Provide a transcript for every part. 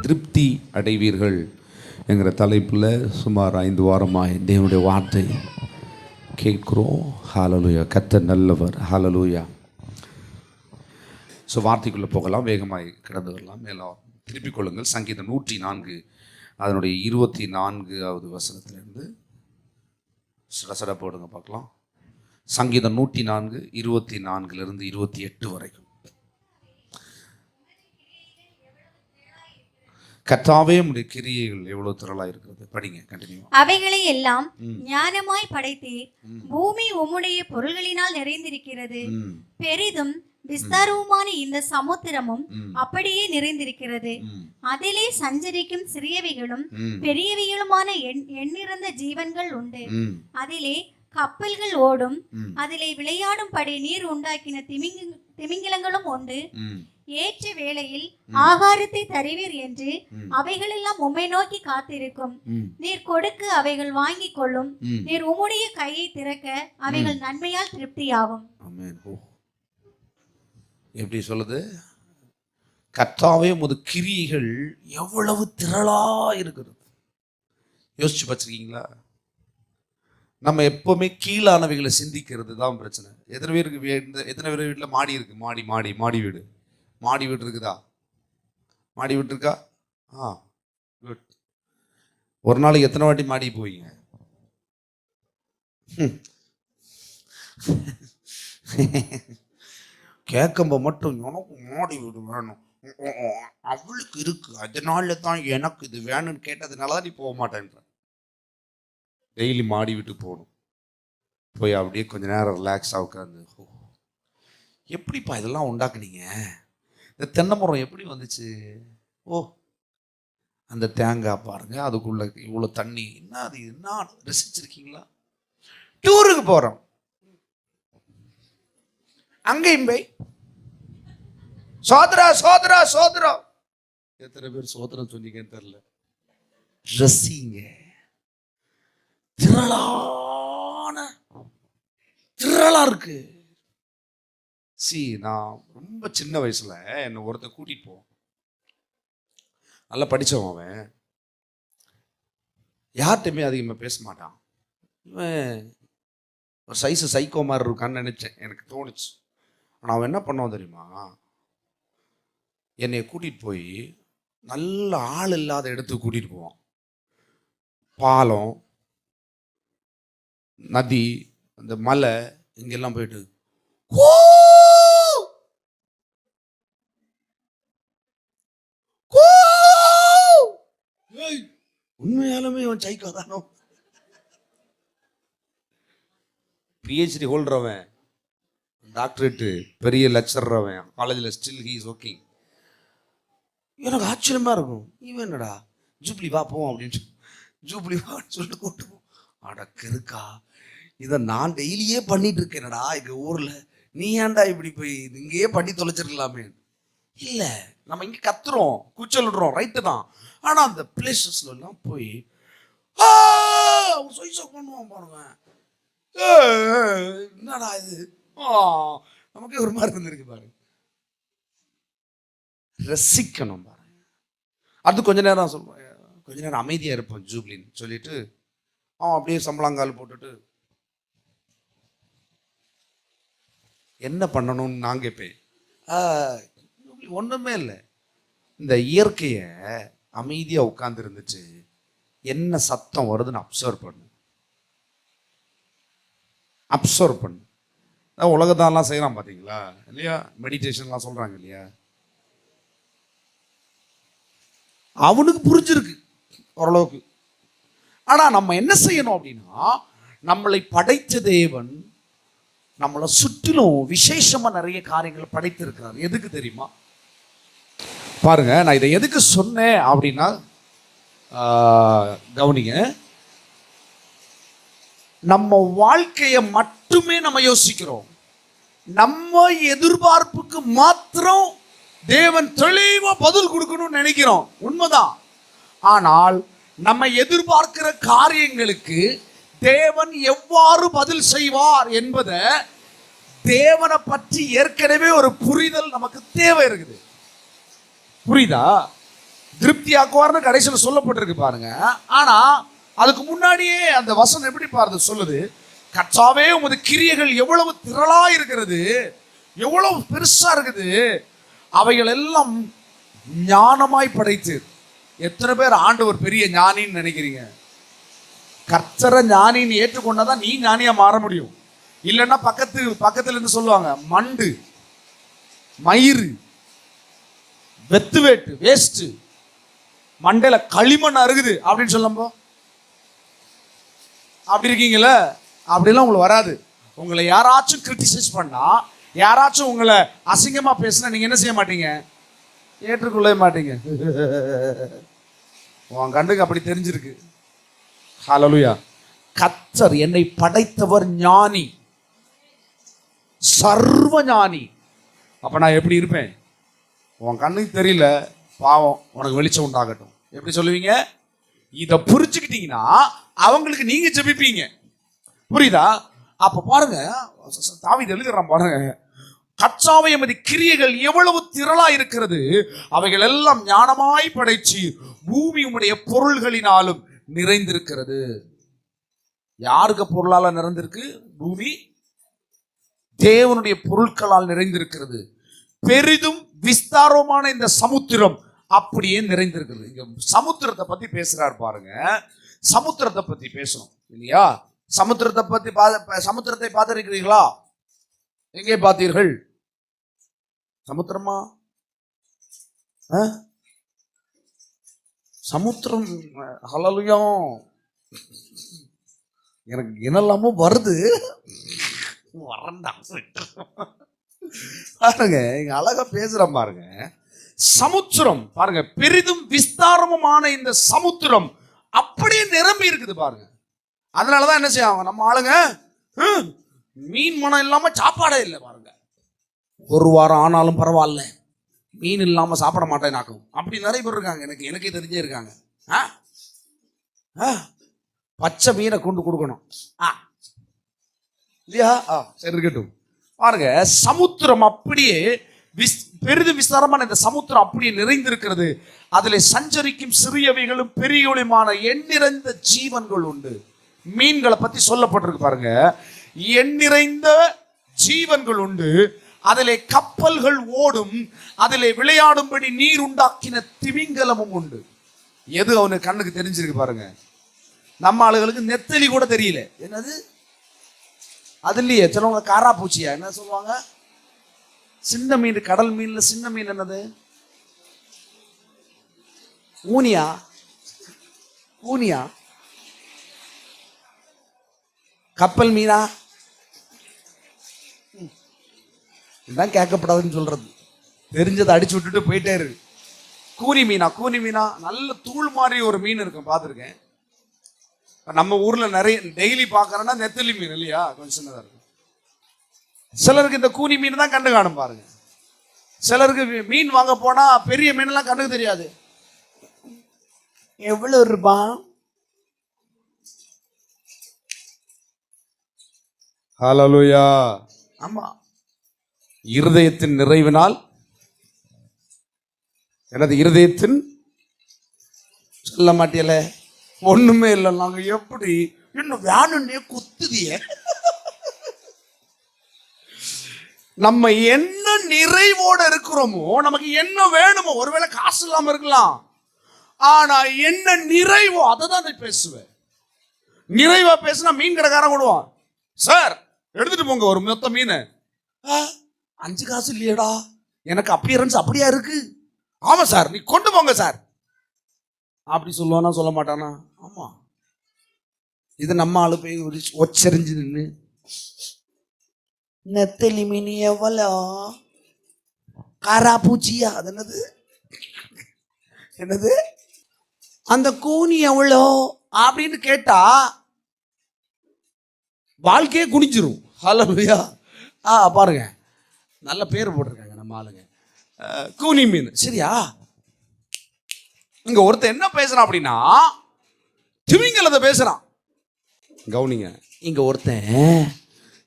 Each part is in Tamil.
திருப்தி அடைவீர்கள் என்கிற தலைப்பில் சுமார் 5 வாரமாக தேவனுடைய வார்த்தை கேட்குறோம். ஹல்லேலூயா. கர்த்தர் நல்லவர். ஹல்லேலூயா. ஸோ வார்த்தைக்குள்ளே போகலாம், வேகமாக கடந்து வரலாம். மேலும் திருப்பிக் கொள்ளுங்கள். சங்கீதம் 104 அதனுடைய 24வது வசனத்திலிருந்து சடசட போடுங்க பார்க்கலாம். சங்கீதம் 104 24லிருந்து 28 வரைக்கும். கர்த்தாவே உம்முடைய கிரியைகள் எவ்வளவு திரளாய் இருக்கிறது. படிங்க, கண்டினியூ. அவைகளை எல்லாம் ஞானமாய் படைத்தீர். பூமி உம்முடைய பொருள்களினால் நிறைந்திருக்கிறது. பெரிதும் விஸ்தாரவுமான இந்த சமுத்திரமும் அப்படியே நிறைந்திருக்கிறது. அதிலே சஞ்சரிக்கும் சிறியவைகளும் பெரியவைகளுமான எண்ணிறந்த ஜீவன்கள் உண்டு. அதிலே கப்பல்கள் ஓடும். அதிலே விளையாடும்படி நீர் உண்டாக்கின திமிங்கிலங்களும் உண்டு. ஏற்ற வேளையில் ஆகாரத்தை தருவீர் என்று அவைகளெல்லாம் உம்மை நோக்கி காத்திருக்கும். நீர் கொடுக்க அவைகள் வாங்கி கொள்ளும். நீர் உம்முடைய கையை திறக்க அவைகள் நன்மையால் திருப்தியாகும். எப்படி சொல்லுது? கர்த்தாவே உமது கிரியைகள் எவ்வளவு திரளா இருக்கிறது. யோசிச்சு வச்சிருக்கீங்களா? நம்ம எப்பவுமே கீழானவைகளை சிந்திக்கிறது தான் பிரச்சனை. எத்தனை பேர் வீட்டில் மாடி இருக்கு? மாடி வீடு. மாடி வீடு இருக்குதா? மாடி வீடு இருக்கா? குட். ஒரு நாளைக்கு எத்தனை வாட்டி மாடி போவீங்க? கேட்கும்ப மட்டும் எனக்கு மாடி வீடு வேணும், அவளுக்கு இருக்கு, அதனால தான் எனக்கு இது வேணும்னு கேட்டதுனால தான் நீ போக மாட்டேன்ற. டெய்லி மாடி வீட்டுக்கு போகணும். போய் அப்படியே கொஞ்ச நேரம் ரிலாக்ஸாக உட்காந்து, எப்படிப்பா இதெல்லாம் உண்டாக்குனீங்க? இந்த தென்னை மரம் எப்படி வந்துச்சு? அந்த தேங்காய் பாருங்க, அதுக்குள்ள இவ்வளோ தண்ணி, என்ன அது, என்ன ரசிச்சிருக்கீங்களா? டூருக்கு போகிறோம், அங்கேயும் போய் சோதரா சோதரா சோதரா. எத்தனை பேர் சோதரம் சொன்னீங்கன்னு தெரியல. ரசிங்க. திரளா இருக்கு. நான் ரொம்ப சின்ன வயசுல என்னை ஒருத்தர் கூட்டிட்டு போவோம். நல்லா படிச்சவன் அவன். யார்கிட்டையுமே அதிகமாக பேச மாட்டான். இவன் ஒரு சைக்கோ மாதிரி இருக்கான்னு நினைச்சேன், எனக்கு தோணுச்சு. ஆனால் அவன் என்ன பண்ணுவான் தெரியுமா? என்னை கூட்டிட்டு போய் நல்ல ஆள் இல்லாத இடத்துக்கு கூட்டிட்டு போவான். பாலம், நதி, அந்த மலை, இங்கெல்லாம் போயிட்டு உண்மையாலுமே அவன் சைக்கோ தானோ? PhD ஹோல்டரவன், டாக்டரேட்டு, பெரிய லெக்சரர் அவன், காலேஜில் ஸ்டில் ஹி இஸ் ஒர்க்கிங். எனக்கு ஆச்சரியமா இருக்கும். இவன் என்னடா ஜூப்ளி வா போவோம் அப்படின்னு, ஜூப்ளி வான்னு சொல்லிட்டு கூட்டு போ. அடக்கிருக்கா, இதை நான் டெய்லியே பண்ணிட்டு இருக்கேனடா எங்க ஊர்ல, நீ ஏன்டா இப்படி போய் இங்கேயே பண்ணி தொலைச்சிருக்கலாமே? இல்லை, நம்ம இங்கே கத்துறோம், கூச்சல் விடுறோம், ரைட்டு தான். ஆனால் அந்த பிளேசஸ்ல எல்லாம் போய் பண்ணுவான் பாருங்க. என்னடா இது, நமக்கே ஒரு மாதிரி இருந்திருக்கு பாருங்க. ரசிக்கணும் பாருங்க. அது கொஞ்ச நேரம் சொல்லுவாங்க, கொஞ்ச நேரம் அமைதியா இருப்போம் ஜூப்ளின்னு சொல்லிட்டு அப்படியே சம்பளங்கால் போட்டுட்டு என்ன பண்ணணும்னு நான் கேட்பேன். ஒன்றுமே இல்லை, இந்த இயற்கையை அமைதியாக உட்கார்ந்து இருந்துச்சு, என்ன சத்தம் வருதுன்னு அப்சர்வ் பண்ணு. உலகத்தாலாம் செய்யலாம் பார்த்தீங்களா இல்லையா? மெடிடேஷன்லாம் சொல்கிறாங்க இல்லையா? அவனுக்கு புரிஞ்சிருக்கு ஓரளவுக்கு. ஆனால் நம்ம என்ன செய்யணும் அப்படின்னா, நம்மளை படைத்த தேவன் நம்மளை சுற்றிலும் விசேஷமா நிறைய காரியங்களை படைத்திருக்கிறார். எதுக்கு தெரியுமா? பாருங்க, நான் இதை எதுக்கு சொன்னேன் அப்படின்னா, கவனிங்க, நம்ம வாழ்க்கையை மட்டுமே நம்ம யோசிக்கிறோம். நம்ம எதிர்பார்ப்புக்கு மாத்திரம் தேவன் தெளிவா பதில் கொடுக்கணும்னு நினைக்கிறோம், உண்மைதான். ஆனால் நம்ம எதிர்பார்க்கிற காரியங்களுக்கு தேவன் எவ்வாறு பதில் செய்வார் என்பதை தேவனை பற்றி ஏற்கனவே ஒரு புரிதல் நமக்கு தேவை இருக்குது. புரியுதா? திருப்தியாக்குவார்னு கடைசியில் சொல்லப்பட்டிருக்கு பாருங்க. ஆனா அதுக்கு முன்னாடியே அந்த வசனம் எப்படி பாருது சொல்லுது, கர்த்தாவே உமது கிரியைகள் எவ்வளவு திரளா இருக்கிறது, எவ்வளவு பெருசா இருக்குது, அவைகள் எல்லாம் ஞானமாய் படைத்து. எத்தனை பேர் ஆண்டவர் பெரிய ஞானின்னு நினைக்கிறீங்க? கர்த்தரை ஞானின்னு ஏற்றுக்கொண்டாதான் நீ ஞானியா மாற முடியும். இல்லைன்னா பக்கத்துல இருந்து சொல்லுவாங்க மண்டு, மயிறு, வெத்து வேட்டு, வேஸ்ட், மண்டையில களிமண் அருகுது அப்படின்னு சொல்லப்போ அப்படி இருக்கீங்களே. அப்படிலாம் உங்களுக்கு வராது. உங்களை யாராச்சும் கிரிட்டிசைஸ் பண்ணா, யாராச்சும் உங்களை அசிங்கமா பேசினா நீங்க என்ன செய்ய மாட்டீங்க? ஏற்றுக்கொள்ளவே மாட்டீங்க. உன் கண்ணுக்கு அப்படி தெரிஞ்சிருக்கு. ஹல்லேலூயா. கர்த்தர் என்னை படைத்தவர் ஞானி, சர்வ ஞானி. அப்ப நான் எப்படி இருப்பேன்? உன் கண்ணுக்கு தெரியல, பாவம், உனக்கு வெளிச்சம் உண்டாகட்டும். எப்படி சொல்லுவீங்க? இதை புரிஞ்சுக்கிட்டீங்கன்னா அவங்களுக்கு நீங்க ஜெபிப்பீங்க. புரியுதா? அப்ப பாருங்க, தாவீது எழுதுறான் பாருங்க, கர்த்தாவே எமது கிரியைகள் எவ்வளவு திரளா இருக்கிறது, அவைகள் எல்லாம் ஞானமாய் படைச்சு பூமி உம்முடைய பொருள்களினாலும் நிறைந்திருக்கிறது. யாருக்கு பொருளால நிறைந்திருக்கு? பூமி தேவனுடைய பொருட்களால் நிறைந்திருக்கிறது. பெரிதும் விஸ்தாரமான இந்த சமுத்திரம் அப்படியே நிறைந்திருக்கிறது. இங்க சமுத்திரத்தை பத்தி பேசுறாரு பாருங்க. சமுத்திரத்தை பத்தி பேசணும் இல்லையா? சமுத்திரத்தை பார்த்திருக்கிறீர்களா? எங்கே பார்த்தீர்கள்? சமுத்திரமா? சமுத்திரம். ஹல்லேலூயா. எனக்கு என்னெல்லாமோ வருது, வரண்டா பாருங்க. இங்க அழகா பேசுற பாருங்க. சமுத்திரம் பாருங்க, பெரிதும் விஸ்தாரமுமான இந்த சமுத்திரம் அப்படியே நிரம்பி இருக்குது பாருங்க. அதனாலதான் என்ன செய்வாங்க நம்ம ஆளுங்க, மீன் மனம் இல்லாம சாப்பாடே இல்லை பாருங்க. ஒரு வாரம் ஆனாலும் பரவாயில்ல, மீன் இல்லாம சாப்பிட மாட்டேனாக்கும். அப்படி நிறைய பேர் இருக்காங்க. எனக்கே தெரிஞ்சே இருக்காங்க. பச்சை மீனை கொண்டு கொடுக்கணும் இல்லையா? சரி, இருக்கட்டும். பாருங்க, சமுத்திரம் அப்படியே பெரிதும் விஸ்தாரமான இந்த சமுத்திரம் அப்படியே நிறைந்திருக்கிறது. அதில் சஞ்சரிக்கும் சிறியவைகளும் பெரியவளுமான எண்ணிறைந்த ஜீவன்கள் உண்டு. மீன்களை பத்தி சொல்லப்பட்டிருக்கு பாருங்க. எண்ணிறைந்த ஜீவன்கள் உண்டு, அதிலே கப்பல்கள் ஓடும், அதிலே விளையாடும்படி நீர் உண்டாக்கின திமிங்கலமும் உண்டு. எது அவனுக்கு கண்ணுக்கு தெரிஞ்சிருக்கு பாருங்க. நம்ம ஆளுகளுக்கு நெத்தலி கூட தெரியல. என்னது அது இல்லையே. சிலவங்க காராப்பூச்சியா என்ன சொல்லுவாங்க? சின்ன மீன், கடல் மீன்ல சின்ன மீன் என்னது? ஊனியா? ஊனியா? கப்பல் மீனா? இதுதான் கேட்கப்படாதுன்னு சொல்றது. தெரிஞ்சதை அடிச்சு விட்டுட்டு போயிட்டே இருக்கு. கூனி மீனா? கூனி மீனா நல்ல தூள் மாதிரி ஒரு மீன் இருக்கும், பார்த்துருக்கேன். நம்ம ஊர்ல நிறைய டெய்லி பார்க்கறோம்னா நெத்தலி மீன் இல்லையா, கொஞ்சம் சின்னதா இருக்கும். சிலருக்கு இந்த கூனி மீன் தான் கண்டு காணும் பாருங்க. சிலருக்கு மீன் வாங்க போனா பெரிய மீன் எல்லாம் கண்ணுக்கு தெரியாது. எவ்வளவு ரூபாய்? ஹல்லேலூயா. ஆமா, இருதயத்தின் நிறைவினால். எனது இருதயத்தின் சொல்ல மாட்டியல, ஒண்ணுமே இல்லை. நாங்க எப்படி இன்னும் வேணும்னே குத்துதிய. நம்ம என்ன நிறைவோட இருக்கிறோமோ, நமக்கு என்ன வேணுமோ, ஒருவேளை காசு இல்லாம இருக்கலாம், ஆனா என்ன நிறைவோ அதை தான் பேசுவேன். நிறைவா பேசினா மீன் கடைக்காரன் விடுவான், சார் எடுத்துட்டு போங்க ஒரு மொத்த மீன். 5 காசு இல்லையடா, எனக்கு அப்பியரன்ஸ் அப்படியா இருக்கு. ஆமா சார், நீ கொண்டு போங்க சார் அப்படி சொல்லுவானா சொல்ல மாட்டானா? ஆமா. இது நம்ம ஆளு போய் ஒச்சரிஞ்சு நின்று நெத்தலி மீன் எவ்வளோ, காராப்பூச்சியா, அது என்னது என்னது அந்த கூனி எவ்வளோ அப்படின்னு கேட்டா வாழ்க்கையே குனிஞ்சிரும். ஹல்லேலூயா. பாருங்க, நல்ல பேர் போட்டிருக்காங்க நம்ம ஆளுங்க. கூனி மீன். சரியா? இங்க ஒருத்தர் என்ன பேசுறான் அப்படின்னா திமிங்கலத்தை பேசுறான். கவனிங்க, இங்க ஒருத்தன்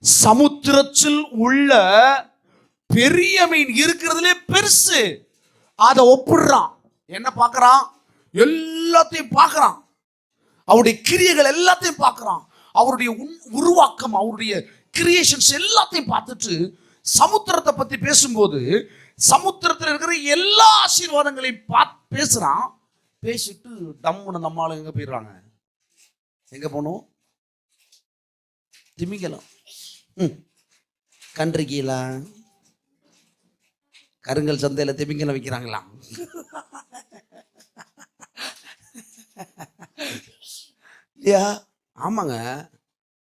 சமுத்திரத்தில் உள்ள பெரிய மீன் இருக்கிறதுலே பெருசு அதை ஒப்பிடுறான். என்ன பார்க்கறான்? எல்லாத்தையும் பார்க்கறான். அவருடைய கிரியைகள் எல்லாத்தையும் பார்க்கறான். அவருடைய உருவாக்கம், அவருடைய கிரியேஷன்ஸ் எல்லாத்தையும் பார்த்துட்டு சமுத்திரத்தை பத்தி பேசும்போது சமுத்திரத்தில் இருக்கிற எல்லா ஆசீர்வாதங்களையும் பேசுறான். பேசிட்டு டம்முன்னு நம்மளால எங்க போயிடுறாங்க? எங்க போனோம்? திமிங்கலம். கண்டிருக்கீங்களா? கருங்கல் சந்தையில் திமிங்கலம் விற்கிறாங்களா? இல்லையா? ஆமாங்க,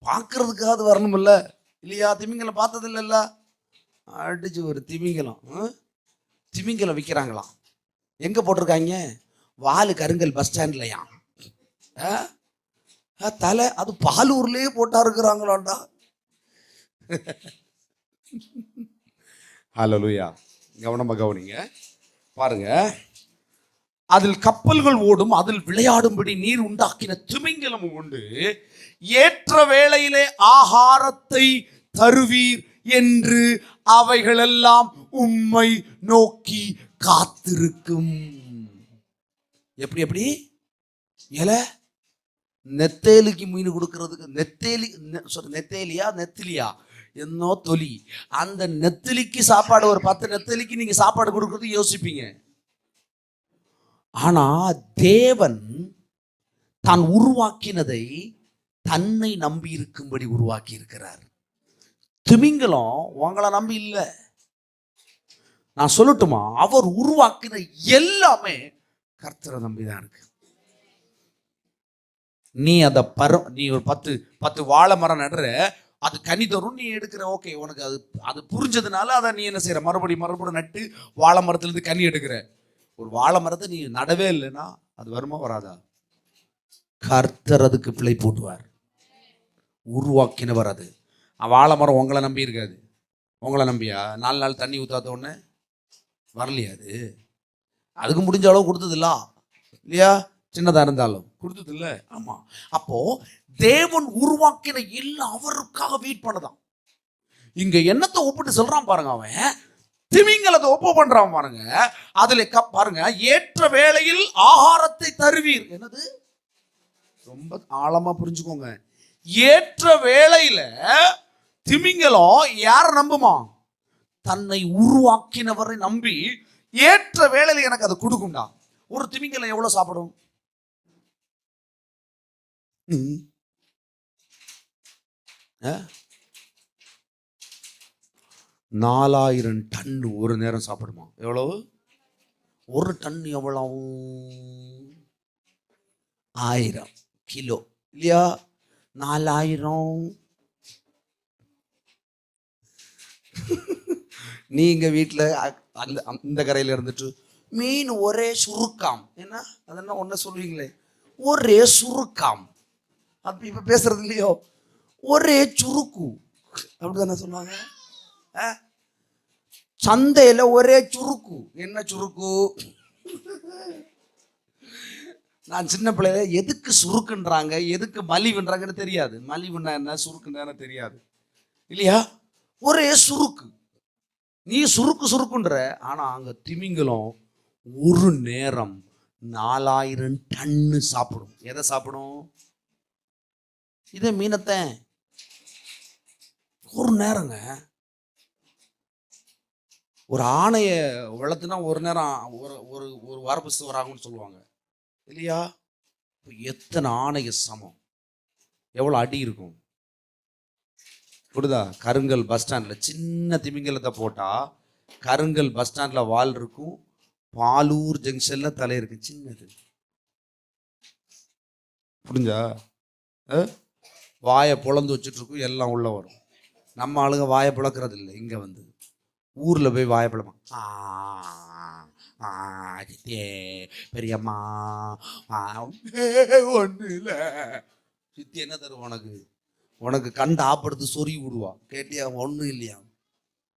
பார்க்கறதுக்காவது வரணும் இல்ல? இல்லையா? திமிங்கலம் பார்த்தது இல்லைல்ல? அடிச்சு ஒரு திமிங்கலம். திமிங்கலம் விற்கிறாங்களாம். எங்க போட்டிருக்காங்க? வாலு கருங்கல் பஸ் ஸ்டாண்ட்லயா? தலை அது பாலூர்லயே போட்டா இருக்கிறாங்களாண்டா. ஹல்லேலூயா. கவனமா கவனிங்க. பாருங்க, அதில் கப்பல்கள் ஓடும், அதில் விளையாடும்படி நீர் உண்டாக்கின திமிங்கலம் உண்டு. ஏற்ற வேளையிலே ஆகாரத்தை தருவீர் என்று அவைகளெல்லாம் உம்மை நோக்கி காத்திருக்கும். எப்படி எப்படி? நெத்தேலிக்கு மீன் கொடுக்கறதுக்கு, நெத்திலியா என்னோ தொலி, அந்த நெத்திலிக்கு சாப்பாடு, ஒரு 10 நெத்திலிக்கு நீங்க சாப்பாடு கொடுக்கறது யோசிப்பீங்க. ஆனா தேவன் தான் உருவாக்கினதை தன்னை நம்பி இருக்கும்படி உருவாக்கி இருக்கிறார். திமிங்கலம் உங்களை நம்பி இல்லை. நான் சொல்லட்டுமா? அவர் உருவாக்கின எல்லாமே கர்த்தரை நம்பிதான் இருக்கு. நீ அதை நீ ஒரு 10 வாழை மரம் நடுற, அது கனி தரும், நீ எடுக்கிற. ஓகே, உனக்கு அது புரிஞ்சதுனால அதை நீ என்ன செய்யற? மறுபடியும் நட்டு வாழை மரத்துலேருந்து கனி எடுக்கிற. ஒரு வாழை மரத்தை நீ நடவே இல்லைன்னா அது வருமா வராதா? கர்த்தர் அதுக்கு பிழை போட்டுவார். உருவாக்கினவர் அது. வாழை மரம் உங்களை நம்பி இருக்காது. உங்களை நம்பியா? 4 நாள் தண்ணி ஊற்றாத உடனே வரலையா? அதுக்கு முடிஞ்ச அளவு கொடுத்ததில்ல இல்லையா? சின்னதா இருந்தாலும் கொடுத்தது இல்லை. ஆமா. அப்போ தேவன் உருவாக்கின எல்லாம் அவருக்காக வெயிட் பண்ணதான். இங்க என்னத்தை ஒப்பிட்டு சொல்றான் பாருங்க. அவன் திமிங்கலத்தை ஒப்பு பண்றான் பாருங்க. அதுல பாருங்க, ஏற்ற வேளையில் ஆகாரத்தை தருவீர். என்னது? ரொம்ப ஆழமா புரிஞ்சுக்கோங்க. ஏற்ற வேளையில திமிங்கலம் யார நம்புமா? தன்னை உருவாக்கினவரை நம்பி ஏற்ற வேளையில எனக்கு அதை கொடுக்கும்டா. ஒரு திமிங்கலம் எவ்வளவு சாப்பிடும்? 4000 டன் ஒரு நேரம் சாப்பிடுமா? எவ்வளவு? ஒரு டன் எவ்வளவு? 1000 கிலோ இல்லையா? 4000. நீங்க வீட்டில் அந்த கரையில இருந்துட்டு மீன் ஒரே சுருக்காம், என்ன அதெல்லாம் ஒன்ன சொல்லுவீங்களே, ஒரே சுருக்காம். அப்ப இப்ப பேசுறது இல்லையோ, ஒரே சுருக்கு அப்படிதானே சொல்லுவாங்க. சந்தையில ஒரே சுருக்கு. என்ன சுருக்கு? நான் சின்ன பிள்ளைல எதுக்கு சுருக்குன்றாங்க, எதுக்கு மலிவுன்றாங்கன்னு தெரியாது. மலிவுன்னா என்ன, சுருக்குன்னா தெரியாது இல்லையா? ஒரே சுருக்கு. நீ சுருக்குன்ற. ஆனா அங்க திமிங்கலம் ஒரு நேரம் 4000 டன்னு சாப்பிடும். எதை சாப்பிடும்? இதே மீனத்தை ஒரு நேரங்க. ஒரு ஆணைய வளர்த்துனா ஒரு நேரம் ஒரு வாரப்பு வராங்கன்னு சொல்லுவாங்க இல்லையா? எத்தனை ஆணைய சமம், எவ்வளவு அடி இருக்கும் புரியுதா? கருங்கல் பஸ் ஸ்டாண்ட்ல சின்ன திமிங்கலத்தை போட்டா கருங்கல் பஸ் ஸ்டாண்ட்ல வால் இருக்கும், பாலூர் ஜங்ஷன்ல தலை இருக்கு, சின்னது. புரிஞ்சா? வாயை பொழந்து வச்சுட்டு இருக்கும், எல்லாம் உள்ள வரும். நம்ம ஆளுங்க வாயை பிளக்கிறது இல்லை. இங்க வந்து ஊர்ல போய் வாயை பிளமா, பெரியம்மா ஒண்ணு இல்ல. சித்தி என்ன தருவோம் உனக்கு? உனக்கு கண்டு ஆப்படுத்து சொருகி விடுவா. கேட்டியா? ஒன்றும் இல்லையா?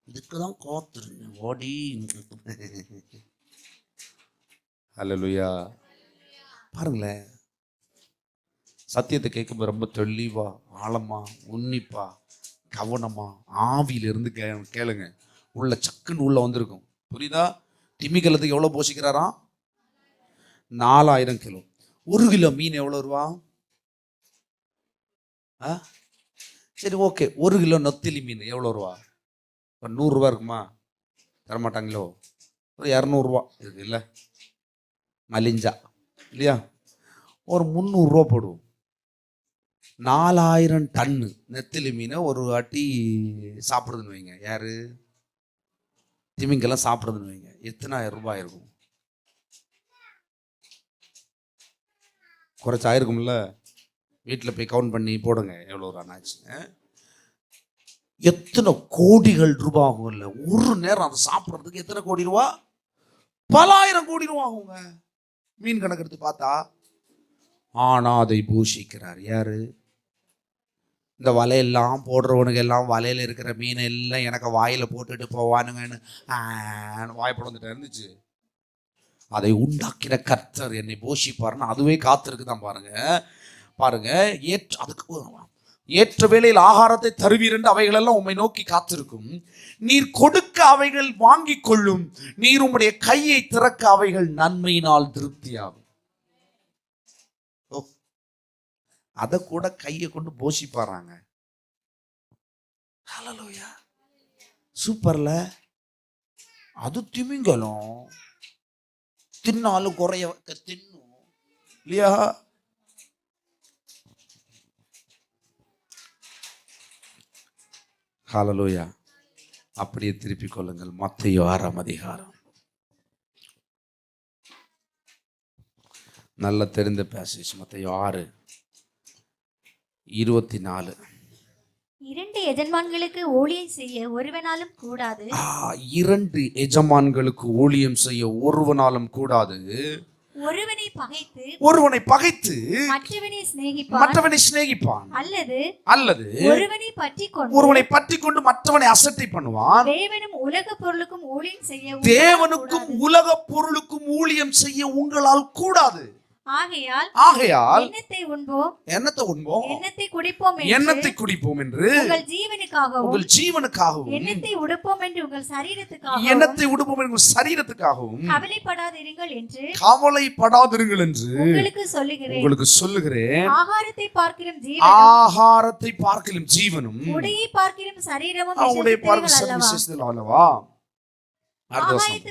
இதுக்குதான் கோத்துருங்க ஓடி. ஹல்லேலூயா. பாருங்களேன், சத்தியத்தை கேட்கும்போது ரொம்ப தெளிவா, ஆழமா, உன்னிப்பா, கவனமா, ஆவியிலிருந்து கேளுங்க. உள்ள சக்குன்னு உள்ள வந்திருக்கும். புரியுதா? திமிங்கலத்துக்கு எவ்வளவு போஷிக்கிறாராம்? 4000 கிலோ. 1 கிலோ மீன் எவ்வளோ ரூபா? சரி, ஓகே. 1 கிலோ நொத்திலி மீன் எவ்வளோ ரூபா? ஒரு 100 ரூபா இருக்குமா? தரமாட்டாங்களோ? ஒரு 200 ரூபா இருக்கு இல்லை, மலிஞ்சா இல்லையா? ஒரு 300 ரூபா போடுவோம். 4000 டன்னு நெத்திலி மீனை ஒரு வாட்டி சாப்பிடுதுன்னு வைங்க. யாரு? திமிங்கெல்லாம் சாப்பிடுதுன்னு வைங்க. எத்தனாயிரம் ரூபாய் இருக்கும்? குறைச்சாயிருக்கும்ல. வீட்டில் போய் கவுண்ட் பண்ணி போடுங்க எவ்வளோ ஆனாச்சுங்க. எத்தனை கோடிகள் ரூபாய் ஆகும் இல்லை? ஒரு நேரம் அதை சாப்பிட்றதுக்கு எத்தனை கோடி ரூபா? பல ஆயிரம் கோடி ரூபா ஆகுங்க மீன் கணக்கு எடுத்து பார்த்தா. ஆனா அதை பூஷிக்கிறார் யாரு? இந்த வலையெல்லாம் போடுறவனுக்கு எல்லாம் வலையில இருக்கிற மீன் எல்லாம் எனக்கு வாயில போட்டுட்டு போவானுங்கன்னு வாய்ப்பட வந்துட்டு இருந்துச்சு. அதை உண்டாக்கிற கர்த்தர் என்னை போஷிப்பாருன்னு அதுவே காத்திருக்குதான். பாருங்க பாருங்க, அதுக்கு ஏற்ற வேளையில் ஆகாரத்தை தருவீர் என்று அவைகளெல்லாம் உம்மை நோக்கி காத்திருக்கும். நீர் கொடுக்க அவைகள் வாங்கி கொள்ளும். நீர் உம்முடைய கையை திறக்க அவைகள் நன்மையினால் திருப்தியாகும். அதை கூட கையை கொண்டு போஷிப்பாராங்க. ஹல்லேலூயா, சூப்பர்ல. அது திமிங்கலம் தின்னாலும் குறைய தின்னும் இல்லையா? ஹல்லேலூயா. அப்படியே திருப்பிக் கொள்ளுங்கள். மத்தேயு 6ஆம் அதிகாரம். நல்ல தெரிந்த பேசேஜ். மத்தேயு 6:24. 2 எஜமான்களுக்கு ஊழியம் செய்ய ஒருவனாலும் கூடாது. 2 எஜமான்களுக்கு ஊழியம் செய்ய ஒருவனாலும் கூடாது. ஒருவனை பகைத்து மற்றவனை சிநேகிப்பான். அல்லது ஒருவனை பற்றி கொண்டு மற்றவனை அசட்டை பண்ணுவான். தேவனுக்கும் உலக பொருளுக்கும் ஊழியம் செய்ய உங்களால் கூடாது. ஆகையால் எண்ணத்தை உண்போம், எண்ணத்தை குடிப்போம் என்று உங்கள் ஜீவனுக்காகவும் எண்ணத்தை உடுப்போம் என்று உங்கள் சரீரத்துக்காகவும் கவலைப்படாதிருங்கள் என்று உங்களுக்கு சொல்லுகிறேன். ஆகாரத்தை பார்க்கிலும் ஜீவனும் உடையை பார்க்கிலும் சரீரமும் அல்லவா? ஆகாயத்து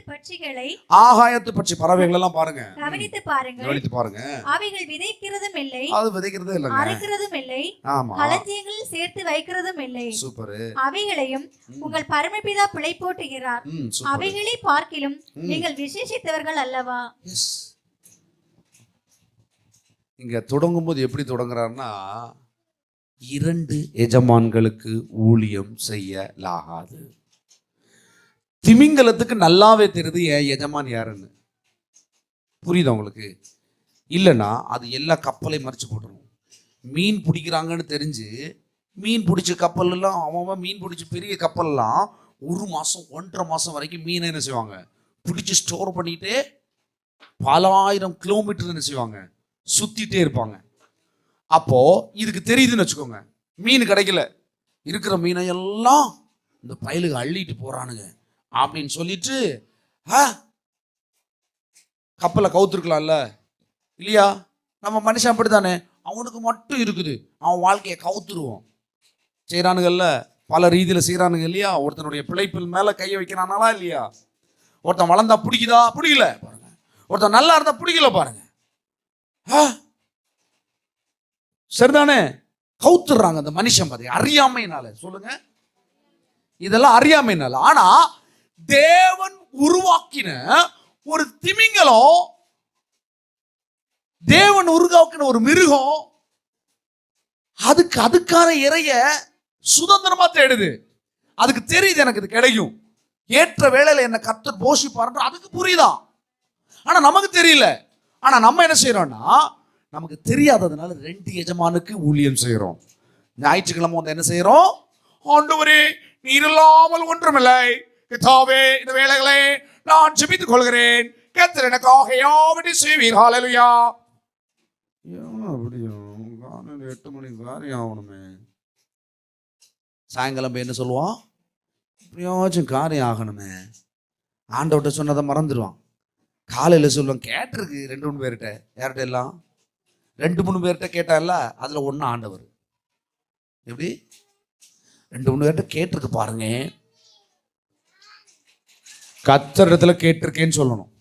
பட்சி பறவைகள் எல்லாம் பாருங்க, கவனித்து பாருங்க. அவைகள் விதைக்கிறதும் இல்லை, அது விதைக்கிறதே இல்லை, அறுக்கிறதும் இல்லை, களஞ்சியங்களில் சேர்த்து வைக்கிறதும் இல்லை. சூப்பர். அவைகளையும் உங்கள் பரமபிதா பிழை போட்டுகிறார். அவைகளை பார்க்கிலும் நீங்கள் விசேஷித்தவர்கள் அல்லவா? இங்க தொடங்கும் போது எப்படி தொடங்குறாருன்னா, 2 எஜமான்களுக்கு ஊழியம் செய்யலாகாது. திமிங்கலத்துக்கு நல்லாவே தெரியுது என் எஜமான் யாருன்னு. புரியுதா உங்களுக்கு? இல்லைன்னா அது எல்லா கப்பலையும் மறிச்சு போட்டுரும். மீன் பிடிக்கிறாங்கன்னு தெரிஞ்சு மீன் பிடிச்ச கப்பல் எல்லாம் அவன் மீன் பிடிச்ச பெரிய கப்பல்லாம் 1 மாசம் 1.5 மாசம் வரைக்கும் மீனை என்ன செய்வாங்க, பிடிச்சி ஸ்டோர் பண்ணிட்டு பல ஆயிரம் கிலோமீட்டர் என்ன செய்வாங்க, சுத்திட்டே இருப்பாங்க. அப்போ இதுக்கு தெரியுதுன்னு வச்சுக்கோங்க, மீன் கிடைக்கல, இருக்கிற மீனை எல்லாம் இந்த பயலுக்கு அள்ளிட்டு போறானுங்க அப்படின்னு சொல்லிட்டு கப்பலை கவுத்துருக்கலாம்ல இல்லையா? நம்ம மனுஷன் அப்படித்தானே, அவனுக்கு மட்டும் இருக்குது, அவன் வாழ்க்கையை கவுத்துருவோம். செய்யறானுங்கல்ல, பல ரீதியில செய்யறானுங்க இல்லையா? ஒருத்தனுடைய பிழைப்பில் மேல கையை வைக்கிறானாலா இல்லையா? ஒருத்தன் வளர்ந்தா பிடிக்குதா, பிடிக்கல பாருங்க. ஒருத்தன் நல்லா இருந்தா பிடிக்கல பாருங்க. சரிதானே? கவுத்துறாங்க அந்த மனுஷன் பாதி அறியாமைனால. சொல்லுங்க, இதெல்லாம் அறியாமைனால. ஆனா தேவன் உருவாக்கின ஒரு திமிங்கலம், தேவன் உருவாக்கின ஒரு மிருகம், அதுக்கான இறைய சுதந்திரமா தேடுது. அதுக்கு தெரியுது எனக்கு இது கிடைக்கும், ஏற்ற வேளையில என்ன கர்த்தர் போஷிப்பார், அதுக்கு புரியுதான். ஆனா நமக்கு தெரியல. ஆனா நம்ம என்ன செய்யறோம்னா, நமக்கு தெரியாததுனால 2 எஜமானுக்கு ஊழியம் செய்யறோம். ஞாயிற்றுக்கிழமை வந்து என்ன செய்யறோம், ஆண்டவரே நீர் இல்லாமல் ஒன்றுமில்லை, கர்த்தாவே இந்த வேளைகளை நான் ஜெபித்துக் கொள்கிறேன், கர்த்தர் எனக்காக யாவற்றையும் செய்வீர். ஹல்லேலூயா. அப்படியும் காலையில் 8 மணிக்கு காரியம் ஆகணுமே, சாயங்காலம் போய் என்ன சொல்லுவான், எப்படியாச்சும் காரியம் ஆகணுமே, ஆண்டவர்கிட்ட சொன்னதை மறந்துடுவான். காலையில் சொல்லுவோம் கேட்டிருக்கு 2-3 பேர்கிட்ட. யார்கிட்ட எல்லாம் 2-3 பேர்கிட்ட கேட்டால, அதில் ஒன்று ஆண்டவர். எப்படி 2-3 பேர்கிட்ட கேட்டிருக்கு பாருங்க. கர்த்தரிடத்துல கேட்டிருக்கேன்னு சொல்லணும்.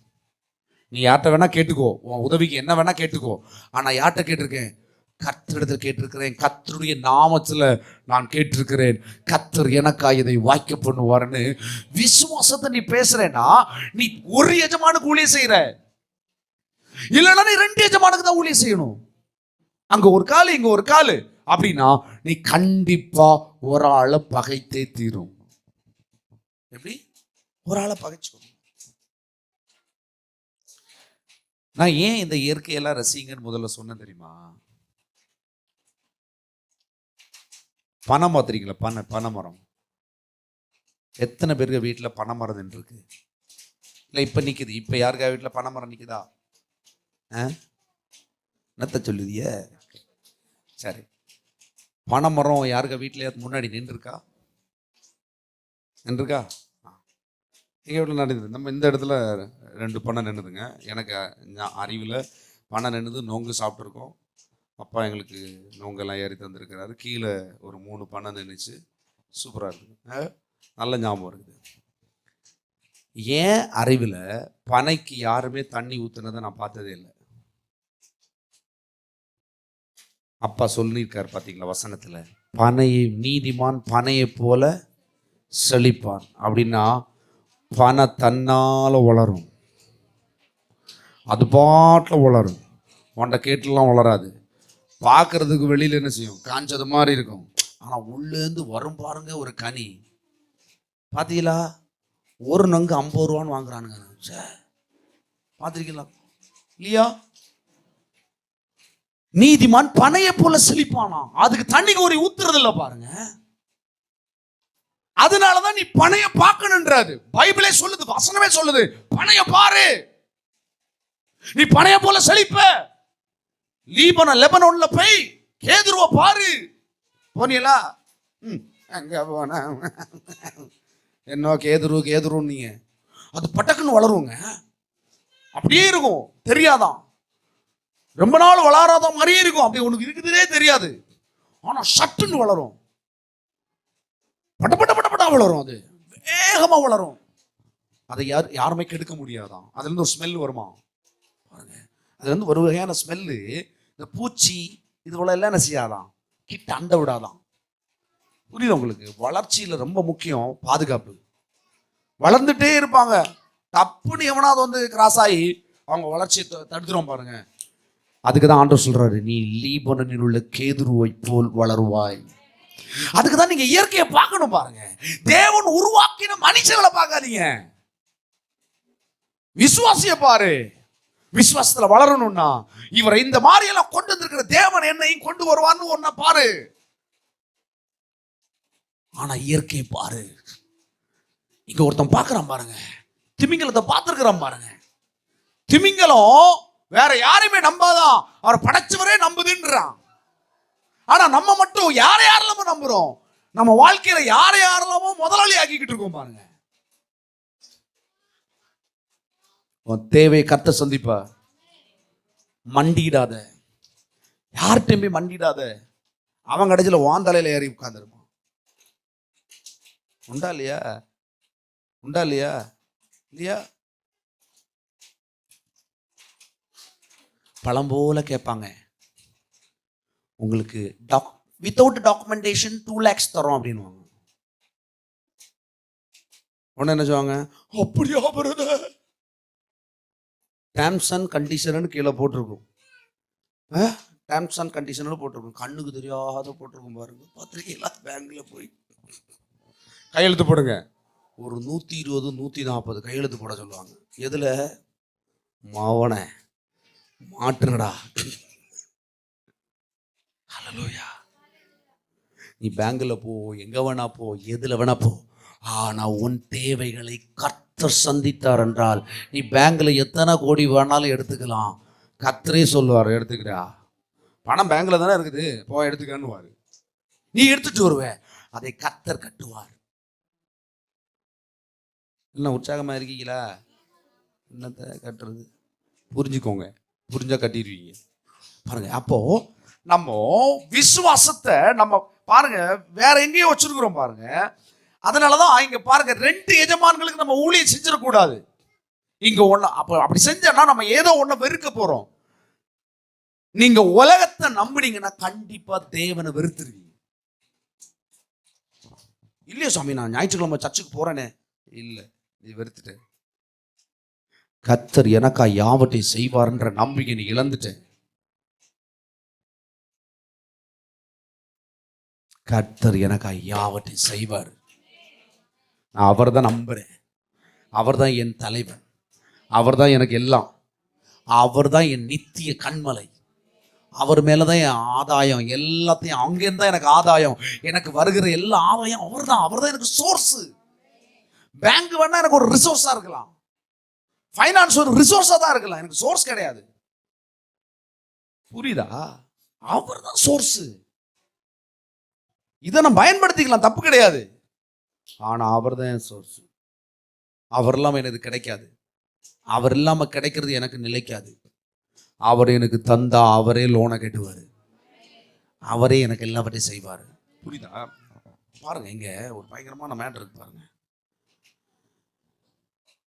நீ யார்கிட்ட வேணா கேட்டுக்கோ, உன் உதவிக்கு என்ன வேணா கேட்டுக்கோ. ஆனா யார்கிட்ட கேட்டிருக்கேன்? கர்த்தரிடத்தில் கேட்டிருக்கிறேன். கர்த்தருடைய நாமத்துல நான் கேட்டிருக்கிறேன். கர்த்தர் எனக்கா இதை வாய்க்க பண்ணுவாருன்னு விசுவாசத்தை நீ பேசுறேன்னா, நீ ஒரு எஜமானுக்கு ஊழியம் செய்யற. இல்லைன்னா நீ 2 எஜமானுக்கு தான் ஊழியம் செய்யணும். அங்க ஒரு காலு இங்க ஒரு காலு அப்படின்னா நீ கண்டிப்பா ஒரு ஆளை பகைத்தே தீரும். எப்படி ஒரு ஆளை பகைச்சோம். நான் ஏன் இந்த இயற்கையெல்லாம் ரசிங்கன்னு முதல்ல சொன்னேன் தெரியுமா? பனை பார்த்துருக்கீங்களா? பனைமரம் எத்தனை பேருக்கு வீட்டில் பனைமரம் இருக்கு? இல்லை இப்போ நிற்குது. இப்போ யாருக்கா வீட்டில் பனைமரம் நிற்குதா? என்னத்த சொல்லுதிய? சரி, பனைமரம் யாருக்கா வீட்டில் முன்னாடி நின்றுருக்கா? எங்கள் வீட்டில் நடந்தது. நம்ம இந்த இடத்துல 2 பனை நின்றுதுங்க. எனக்கு அறிவில் பனை நின்றுது. நோங்கு சாப்பிட்ருக்கோம். அப்பா எங்களுக்கு நோங்கெல்லாம் ஏறி தந்துருக்கிறாரு. கீழே ஒரு 3 பனை நின்றுச்சு. சூப்பராக இருக்குது. நல்ல ஞாபகம் இருக்குது. ஏன் அறிவில் பனைக்கு யாருமே தண்ணி ஊற்றுனதை நான் பார்த்ததே இல்லை. அப்பா சொல்லியிருக்கார் பார்த்தீங்களா வசனத்தில், பனையை நீதிமான் பனையை போல செழிப்பான். அப்படின்னா பனை தன்னால் வளரும். அது பாட்டில் வளரும். உன்ட கேட்டுலாம் வளராது. பார்க்கறதுக்கு வெளியில் என்ன செய்யும்? காஞ்சது மாதிரி இருக்கும். ஆனால் உள்ளேருந்து வரும் பாருங்க ஒரு கனி. பார்த்தீங்களா? ஒரு நங்கு 50 ரூபான்னு வாங்குறானுங்க. பார்த்துருக்கீங்களா இல்லையா? நீதிமான் பனையை போல செழிப்பானா. அதுக்கு தண்ணி கோரி ஊத்துறது இல்லை பாருங்க. அதனாலதான் நீ பனைய பார்க்கணுன்றாது. பைபிளே சொல்லுது, வசனமே சொல்லுது, பனைய பாரு, நீ பனைய போல செழிப்ப. லெபனோன்ல போய் கேதுருவ பாரு. போனீங்களா? அங்க போன என்ன கேதுரு நீங்க, அது பட்டக்குன்னு வளருங்க. அப்படியே இருக்கும், தெரியாதான். ரொம்ப நாள் வளராத மாதிரியே இருக்கும். அப்படி உனக்கு இருக்குதே தெரியாது. ஆனா சட்டுன்னு வளரும். பட்ட வளரும். அது வேகமா வளரும். அதை யாருமே கெடுக்க முடியாதான். அதுல இருந்து ஒரு ஸ்மெல் வருமா பாருங்க. அதுல இருந்து ஒரு வகையான ஸ்மெல்லு. இந்த பூச்சி இதுவெல்லாம் எல்லாம் என்ன செய்யாதான், கிட்ட அண்ட விடாதான். புரியுது உங்களுக்கு? வளர்ச்சியில ரொம்ப முக்கியம் பாதுகாப்பு. வளர்ந்துட்டே இருப்பாங்க. தப்புன்னு எவனாவது வந்து கிராஸ் ஆகி அவங்க வளர்ச்சியை தடுத்துரும் பாருங்க. அதுக்குதான் ஆண்டவர் சொல்றாரு, நீ லீபனனில் உள்ள கேதுருவை போல் வளருவாய். அதுக்குதான் நீங்க இயற்கையை பார்க்கணும் பாருங்க. தேவன் உருவாக்கின மனுஷங்களை பார்க்காதீங்க. விசுவாசிய பாரு. விசுவாசத்துல வளரணும்னா இவரை இந்த மாதிரி எல்லாம் கொண்டு வந்திருக்கிற தேவன் என்னையும் கொண்டு வருவான்னு ஒன்ன பாரு. ஆனா இயற்கையை பாரு. இங்க ஒருத்தன் பார்க்கறான் பாருங்க. திமிங்கலத்தை பார்த்திருக்கிறான் பாருங்க. திமிங்கலம் வேற யாரையுமே நம்பாதான், அவர் படைச்சவரே நம்புதுன்றான். ஆனா நம்ம மட்டும் யாரெல்லாம் நம்புறோம்? நம்ம வாழ்க்கையில யாரெல்லாமோ முதலாளி ஆக்கிக்கிட்டு இருக்கோம் பாருங்க. தேவை கர்த்தர் சந்திப்பா. மண்டிடாத, யார்கிட்டையும் போய் மண்டிடாத. அவன் கடைசியில் வாந்தலையில ஏறி உட்கார்ந்துருப்பான். உண்டா இல்லையா? இல்லையா? பழம் போல கேட்பாங்க, உங்களுக்கு வித்தவுட் டாக்குமெண்டேஷன் 2 lakhs தரோம் அப்படின்னு. உடனே என்ன சொல்லுவாங்க? அப்படியா பிரதர்? டேர்ம்ஸ் அண்ட் கண்டிஷன் கீழே போட்டிருக்கும். டேர்ம்ஸ் அண்ட் கண்டிஷன் போட்டிருக்கும். கண்ணுக்கு தெரியாத போட்டிருக்கும் பாருங்க. பத்திரிகைகளா பேங்க்ல போய் கையெழுத்து போடுங்க. ஒரு 120 140 கையெழுத்து போட சொல்லுவாங்க. எதுல? மாவன மாட்டுனடா. ஹல்லேலூயா. நீ பேங்க்ல போ, எங்க வேணா போ, எதுல வேணா போ. ஆனா உன் தேவைகளை கர்த்தர் சந்தித்தார் என்றால் நீ பேங்க்ல எத்தனை கோடி வேணாலும் எடுத்துக்கலாம். கர்த்தரே சொல்லுவார், எடுத்துக்கிறா. பணம் பேங்க்ல தானே இருக்குது, போ எடுத்துக்கன்னுவாரு. நீ எடுத்துட்டு வருவ, அதை கர்த்தர் கட்டுவார். என்ன உற்சாகமா இருக்கீங்களா? என்னத்தை கட்டுறது? புரிஞ்சுக்கோங்க, புரிஞ்சா கட்டிடுவீங்க. பாருங்க, அப்போ நம்ம விசுவாசத்தை நம்ம பாருங்க வேற எங்கேயோ வச்சிருக்கிறோம் பாருங்க. அதனாலதான் இங்க பாருங்க, 2 எஜமான்களுக்கு நம்ம ஊழியம் செஞ்சிடக்கூடாது. இங்க ஒண்ணு அப்படி செஞ்சோம்னா நம்ம ஏதோ ஒண்ணு வெறுக்க போறோம். நீங்க உலகத்தை நம்பினீங்கன்னா கண்டிப்பா தேவனை வெறுத்துருவீங்க. இல்லையா சாமி, நான் ஞாயிற்றுக்கிழமை சர்ச்சுக்கு போறேனே, இல்ல நீ வெறுத்துட்ட. கர்த்தர் எனக்கா யாவற்றையும் செய்வார்ன்ற நம்பிக்கை நீ இழந்துட்ட. கர்த்தர் எனக்கா யாவற்றையும் செய்வார். நான் அவர் தான் நம்புறேன். அவர் தான் என் தலைவன். அவர் தான் எனக்கு எல்லாம். அவர் தான் என் நித்திய கண்மலை. அவர் மேலதான் என் ஆதாயம். எல்லாத்தையும் அங்கேருந்து தான் எனக்கு ஆதாயம். எனக்கு வருகிற எல்லா ஆதாயம் அவர் தான். அவர் தான் எனக்கு சோர்ஸ். பேங்க் வேணா எனக்கு ஒரு ரிசோர்ஸா இருக்கலாம், ஃபைனான்ஸ் ஒரு ரிசோர்ஸா தான் இருக்கலாம், எனக்கு சோர்ஸ் கிடையாது. புரியுதா? அவர் தான் சோர்ஸ். இதை நான் பயன்படுத்திக்கலாம், தப்பு கிடையாது. ஆனா அவர் தான் என் சோர்ஸ். அவர் இல்லாம எனக்கு கிடைக்காது. அவர் இல்லாம கிடைக்கிறது எனக்கு நிலைக்காது. அவர் எனக்கு தந்தா அவரே லோனை கட்டுவார். அவரே எனக்கு எல்லாவற்றையும் செய்வார். புரியுதா? பாருங்க, இங்க ஒரு பயங்கரமான மேட்டர் இருக்கு பாருங்க.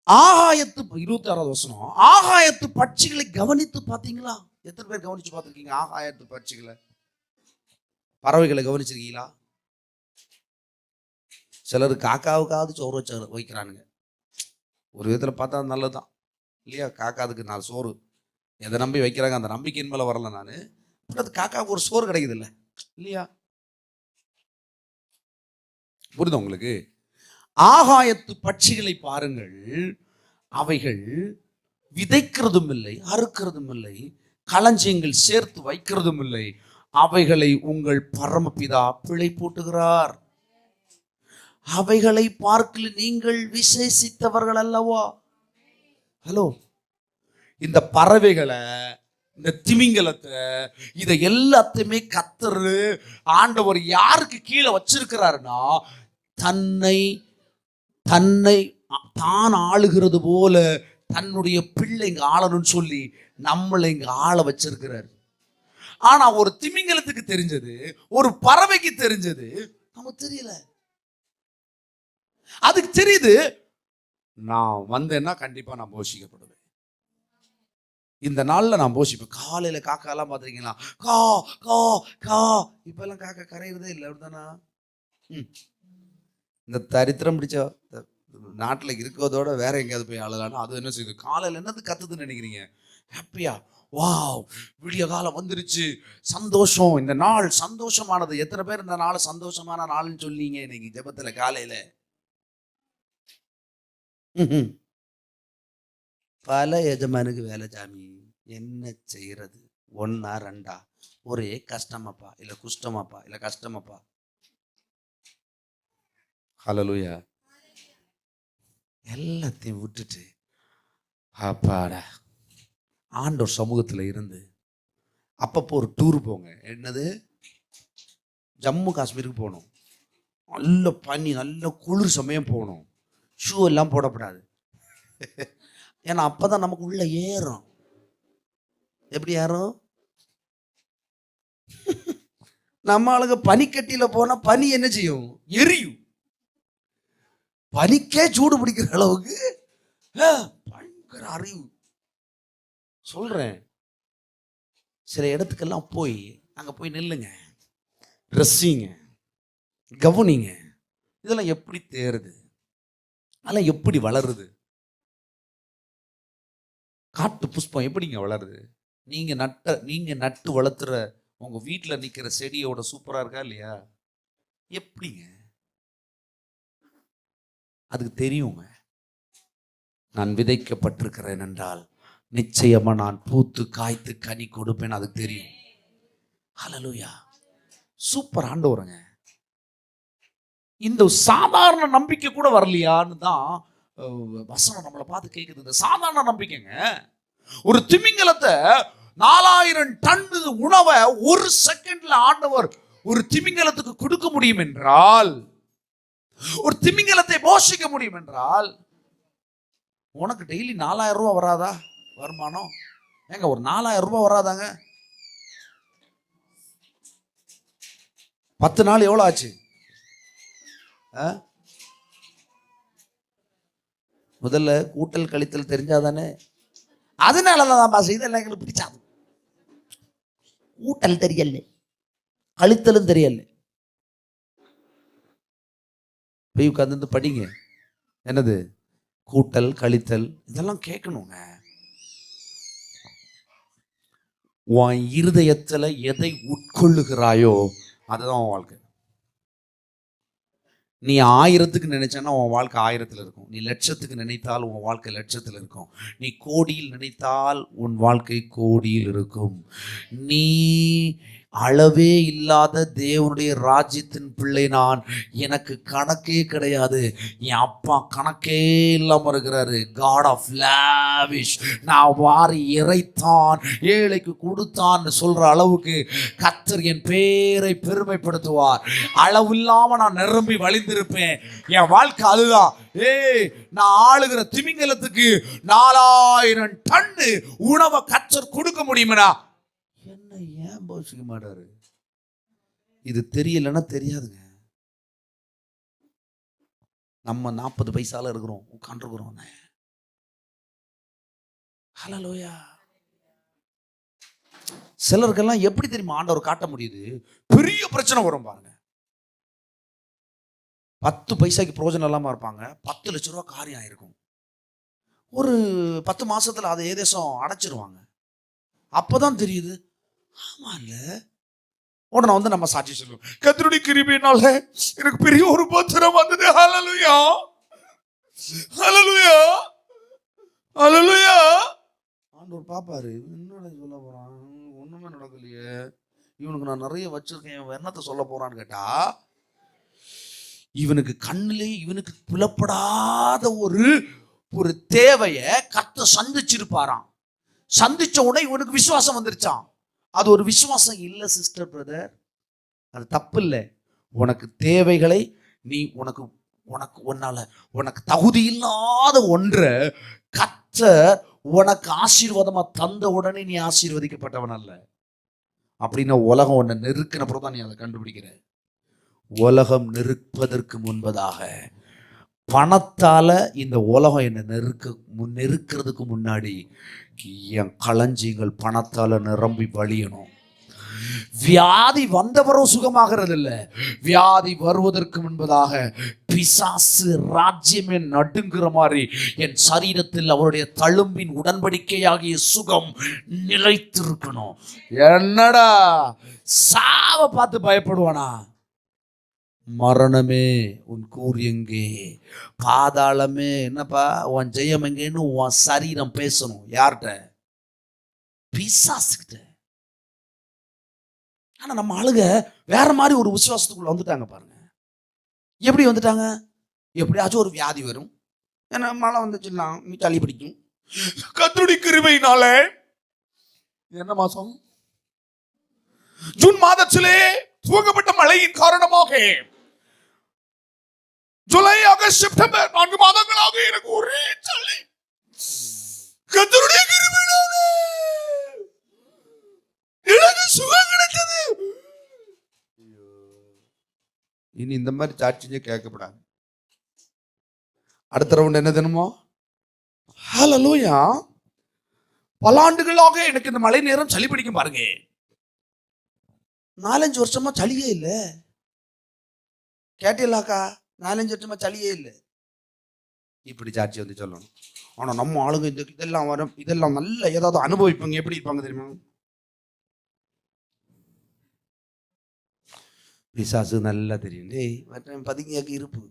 ஆகாயத்து 26வது வசனம், ஆகாயத்து பட்சிகளை கவனித்து பார்த்தீங்களா? எத்தனை பேர் கவனிச்சு பார்த்துருக்கீங்க ஆகாயத்து பட்சிகளை? பறவைகளை கவனிச்சிருக்கீங்களா? சிலர் காக்காவுக்காவது சோறு வச்சு வைக்கிறானுங்க. ஒரு விதத்தில் பார்த்தா நல்லதுதான் இல்லையா? காக்காதுக்கு 4 சோறு எதை நம்பி வைக்கிறாங்க, அந்த நம்பிக்கையின் மேலே வரல நான். அது காக்காவுக்கு ஒரு சோறு கிடைக்குது இல்லை இல்லையா? புரியுதா உங்களுக்கு? ஆகாயத்து பட்சிகளை பாருங்கள், அவைகள் விதைக்கிறதும் இல்லை, அறுக்கிறதும் இல்லை, களஞ்சியங்கள் சேர்த்து வைக்கிறதும் இல்லை, அவைகளை உங்கள் பரமபிதா பிழை போட்டுகிறார். அவைகளை பார்க்கல நீங்கள் விசேஷித்தவர்கள் அல்லவா? ஹலோ, இந்த பறவைகளை, இந்த திமிங்கலத்தை, இதை எல்லாத்தையுமே கர்த்தர் ஆண்டவர் யாருக்கு கீழே வச்சிருக்கிறாருன்னா, தன்னை தான் ஆளுகிறது போல தன்னுடைய பிள்ளை இங்க ஆளணும்னு சொல்லி நம்மளை இங்க ஆள வச்சிருக்கிறார். ஆனா ஒரு திமிங்கலத்துக்கு தெரிஞ்சது, ஒரு பறவைக்கு தெரிஞ்சது நமக்கு தெரியல. அதுக்கு தெரியுது, நான் வந்தேன்னா கண்டிப்பா நான் போஷிக்கப்படுவேன். இந்த நாள்ல நான் போஷிப்பேன். காலையில காக்கா எல்லாம் பாத்திருக்கீங்களா? கா கா கா. இப்ப எல்லாம் காக்கா கரையிறதே இல்லை, அப்படிதானா? இந்த தரித்திரம் பிடிச்ச நாட்டில் இருக்கிறதோட வேற எங்கேயாவது போய் ஆளலான்னா அது என்ன செய்யுது? காலையில் என்னது கத்துதுன்னு நினைக்கிறீங்க? ஹாப்பியா, வாவ், விடிய காலம் வந்துருச்சு, சந்தோஷம், இந்த நாள் சந்தோஷமானது. எத்தனை பேர் இந்த நாள் சந்தோஷமான நாள்னு சொன்னீங்க இன்னைக்கு ஜெபத்துல காலையில? பல எஜமானுக்கு வேலை சாமி, என்ன செய்யறது? 1 2 ஒரே கஷ்டமாப்பா, இல்லை குஷ்டமாப்பா, இல்லை கஷ்டமாப்பா. ஹல்லேலூயா. எல்லாத்தையும் விட்டுட்டு அப்பாடா ஆண்டவர் சமூகத்தில் இருந்து அப்பப்போ ஒரு டூர் போங்க. என்னது? ஜம்மு காஷ்மீருக்கு போகணும். நல்ல பனி, நல்ல குளிர் சமயம் போகணும். ஷூ எல்லாம் போடக்கூடாது. ஏன்னா அப்பதான் நமக்கு உள்ள ஏறும். எப்படி ஏறும்? நம்ம ஆளுங்க பனிக்கட்டியில போனா பனி என்ன செய்யும்? எரியும். பனிக்கே சூடு பிடிக்கிற அளவுக்கு பயங்கர அறிவு. சொல்றேன், சில இடத்துக்கெல்லாம் போய் அங்க போய் நில்லுங்க, ரசிங்க, கவனிங்க. இதெல்லாம் எப்படி தேருது, அதெல்லாம் எப்படி வளருது? காட்டு புஷ்பம் எப்படிங்க வளருது? நீங்க நட்டு வளர்த்துற உங்க வீட்டுல நிக்கிற செடியோட சூப்பரா இருக்கா இல்லையா? எப்படிங்க? அதுக்கு தெரியுங்க, நான் விதைக்கப்பட்டிருக்கிறேன் என்றால் நிச்சயமா நான் பூத்து காய்த்து கனி கொடுப்பேன். அதுக்கு தெரியும். ஹல்லேலூயா. சூப்பர் ஆண்டவருங்க. இந்த சாதாரண நம்பிக்கை கூட வரலையான்னு தான் வசனம் நம்மளை பார்த்து கேட்குது. இந்த சாதாரண நம்பிக்கைங்க. ஒரு திமிங்கலத்தை 4000 டன் உணவை ஒரு செகண்ட்ல ஆண்டவர் ஒரு திமிங்கலத்துக்கு கொடுக்க முடியும் என்றால், ஒரு திமிங்கலத்தை போஷிக்க முடியும் என்றால், உனக்கு டெய்லி 4000 ரூபாய் வராதா வருமானம்? ஏங்க ஒரு 4000 ரூபாய் வராதாங்க? 10 நாள் எவ்வளோ ஆச்சு? முதல்ல கூட்டல் கழித்தல் தெரிஞ்சாதானே. அதனாலதான் பாஸ் இதெல்லாம் எங்களுக்கு பிடிச்சாது. கூட்டல் தெரியல, கழித்தலும் தெரியல. போய் உட்கார்ந்து படிங்க. என்னது கூட்டல் கழித்தல் இதெல்லாம் கேட்கணுங்க. உன் இருதயத்துல எதை உட்கொள்ளுகிறாயோ அதுதான் உன் வாழ்க்கை. நீ 1000க்கு நினைச்சனா உன் வாழ்க்கை 1000ல் இருக்கும். நீ லட்சத்துக்கு நினைத்தால் உன் வாழ்க்கை லட்சத்தில் இருக்கும். நீ கோடியில் நினைத்தால் உன் வாழ்க்கை கோடியில் இருக்கும். நீ அளவே இல்லாத தேவனுடைய ராஜ்யத்தின் பிள்ளை நான். எனக்கு கணக்கே கிடையாது. என் அப்பா கணக்கே இல்லாமல் இருக்கிறாரு. God of lavish. நான் வாரி இறைத்தான், ஏழைக்கு கொடுத்தான்னு சொல்ற அளவுக்கு கர்த்தர் என் பேரை பெருமைப்படுத்துவார். அளவு இல்லாம நான் நிரம்பி வழிந்திருப்பேன். என் வாழ்க்கை அதுதான். நான் ஆளுகிற திமிங்கலத்துக்கு 4000 டன் உணவை கர்த்தர் கொடுக்க முடியுமா? என்ன ஏன் போசிக்க மாட்டாரு? இது தெரியலன்னா தெரியாதுங்க. நம்ம 40 பைசால இருக்கிறோம், உட்காந்துருக்கிறோம். ஹல்லேலூயா. சிலருக்கெல்லாம் எப்படி தெரியுமா ஆண்டவர் காட்ட முடியுது? பெரிய பிரச்சனை வரும் பாருங்க. 10 பைசாக்கு பிரயோஜனம் இல்லாம இருப்பாங்க. 10 லட்சம் ரூபாய் காரியம் ஆயிருக்கும். ஒரு 10 மாசத்துல அதை ஏதேசம் அடைச்சிருவாங்க. அப்பதான் தெரியுது, ஆமா இல்ல. உடனே வந்து நம்ம சாட்சி சொல்லுவோம், கர்த்தருடைய கிருபையினால எனக்கு பெரிய ஒரு பத்திரம் வந்தது. ஹல்லேலூயா, ஹல்லேலூயா, ஹல்லேலூயா. ஆண்டவர் பாப்பாரு, என்னடா சொல்ல போறான், ஒண்ணுமே நடக்கலையே, இவனுக்கு நான் நிறைய வச்சிருக்கேன், இவன் என்னத்தை சொல்ல போறான்னு கேட்டா, இவனுக்கு கண்ணிலே இவனுக்கு புலப்படாத ஒரு தேவையை கர்த்தர் சந்திச்சிருப்பாராம். சந்திச்ச உடனே இவனுக்கு விசுவாசம் வந்துருச்சான். அது ஒரு விசுவாசம் இல்லை சிஸ்டர், பிரதர். அது தப்பு இல்லை. உனக்கு தேவைகளை நீ உனக்கு தகுதி இல்லாத ஒன்றை கர்த்தர் உனக்கு ஆசீர்வாதமா தந்த உடனே நீ ஆசீர்வதிக்கப்பட்டவன் அல்ல. அப்படின்னா உலகம் உன்னை நெருக்கின அப்புறம் தான் நீ அதை கண்டுபிடிக்கிற. உலகம் நெருப்பதற்கு முன்பதாக பணத்தால இந்த உலகம் என்னை நெருக்கிறதுக்கு முன்னாடி என் களஞ்சியங்கள் பணத்தால நிரம்பி வழியணும். வியாதி வந்தவரும் சுகமாகிறது இல்லை. வியாதி வருவதற்கு முன்பதாக பிசாசு ராஜ்யமே நடுங்குற மாதிரி என் சரீரத்தில் அவருடைய தழும்பின் உடன்படிக்கையாகிய சுகம் நிலைத்திருக்கணும். என்னடா சாவை பார்த்து பயப்படுவானா? மரணமே உன் கூர் எங்கே, பாதாளமே என்னப்பா உன் ஜெயம் எங்கேன்னு உன் சரீரம் பேசணும். யார்கிட்ட? பிசாசுகிட்ட. ஆனா நம்ம ஆளுங்க வேற மாதிரி ஒரு விசுவாசத்துக்குள்ள வந்துட்டாங்க பாருங்க. எப்படி வந்துட்டாங்க? எப்படியாச்சும் ஒரு வியாதி வரும், ஏன்னா மழை வந்துச்சுன்னா சளி பிடிக்கும். கர்த்தருடைய கிருபையினால என்ன மாசம்? ஜூன் மாதத்திலே துவங்கப்பட்ட மழையின் காரணமாக ஜூலை, ஆகஸ்ட், செப்டம்பர் 4 மாதங்களாக எனக்கு ஒரே சளி. கர்த்தருடைய கிருபையினால எனக்கு சுகம் கிடைச்சது. இனி இந்த மாதிரி சாட்சியே கேட்கப்படாது. அடுத்த ரவுண்ட் என்ன தினமோ? ஹல்லேலூயா. பல ஆண்டுகளாக எனக்கு இந்த மழை நேரம் சளி பிடிக்கும் பாருங்க. 4-5 வருஷமா சளியே இல்லை. கேட்டீங்களாக்கா? 4-5 வருஷமா சளியே இல்லை. இப்படி சாட்சி வந்து சொல்லணும். ஆனா நம்ம ஆளுங்க இதெல்லாம் வரும், இதெல்லாம் நல்ல ஏதாவது அனுபவிப்பாங்க. எப்படி இருப்பாங்க தெரியுமா? பிசாசு நல்லா தெரியும். டேய் மற்ற பதுங்கியாக்கு இருப்பு.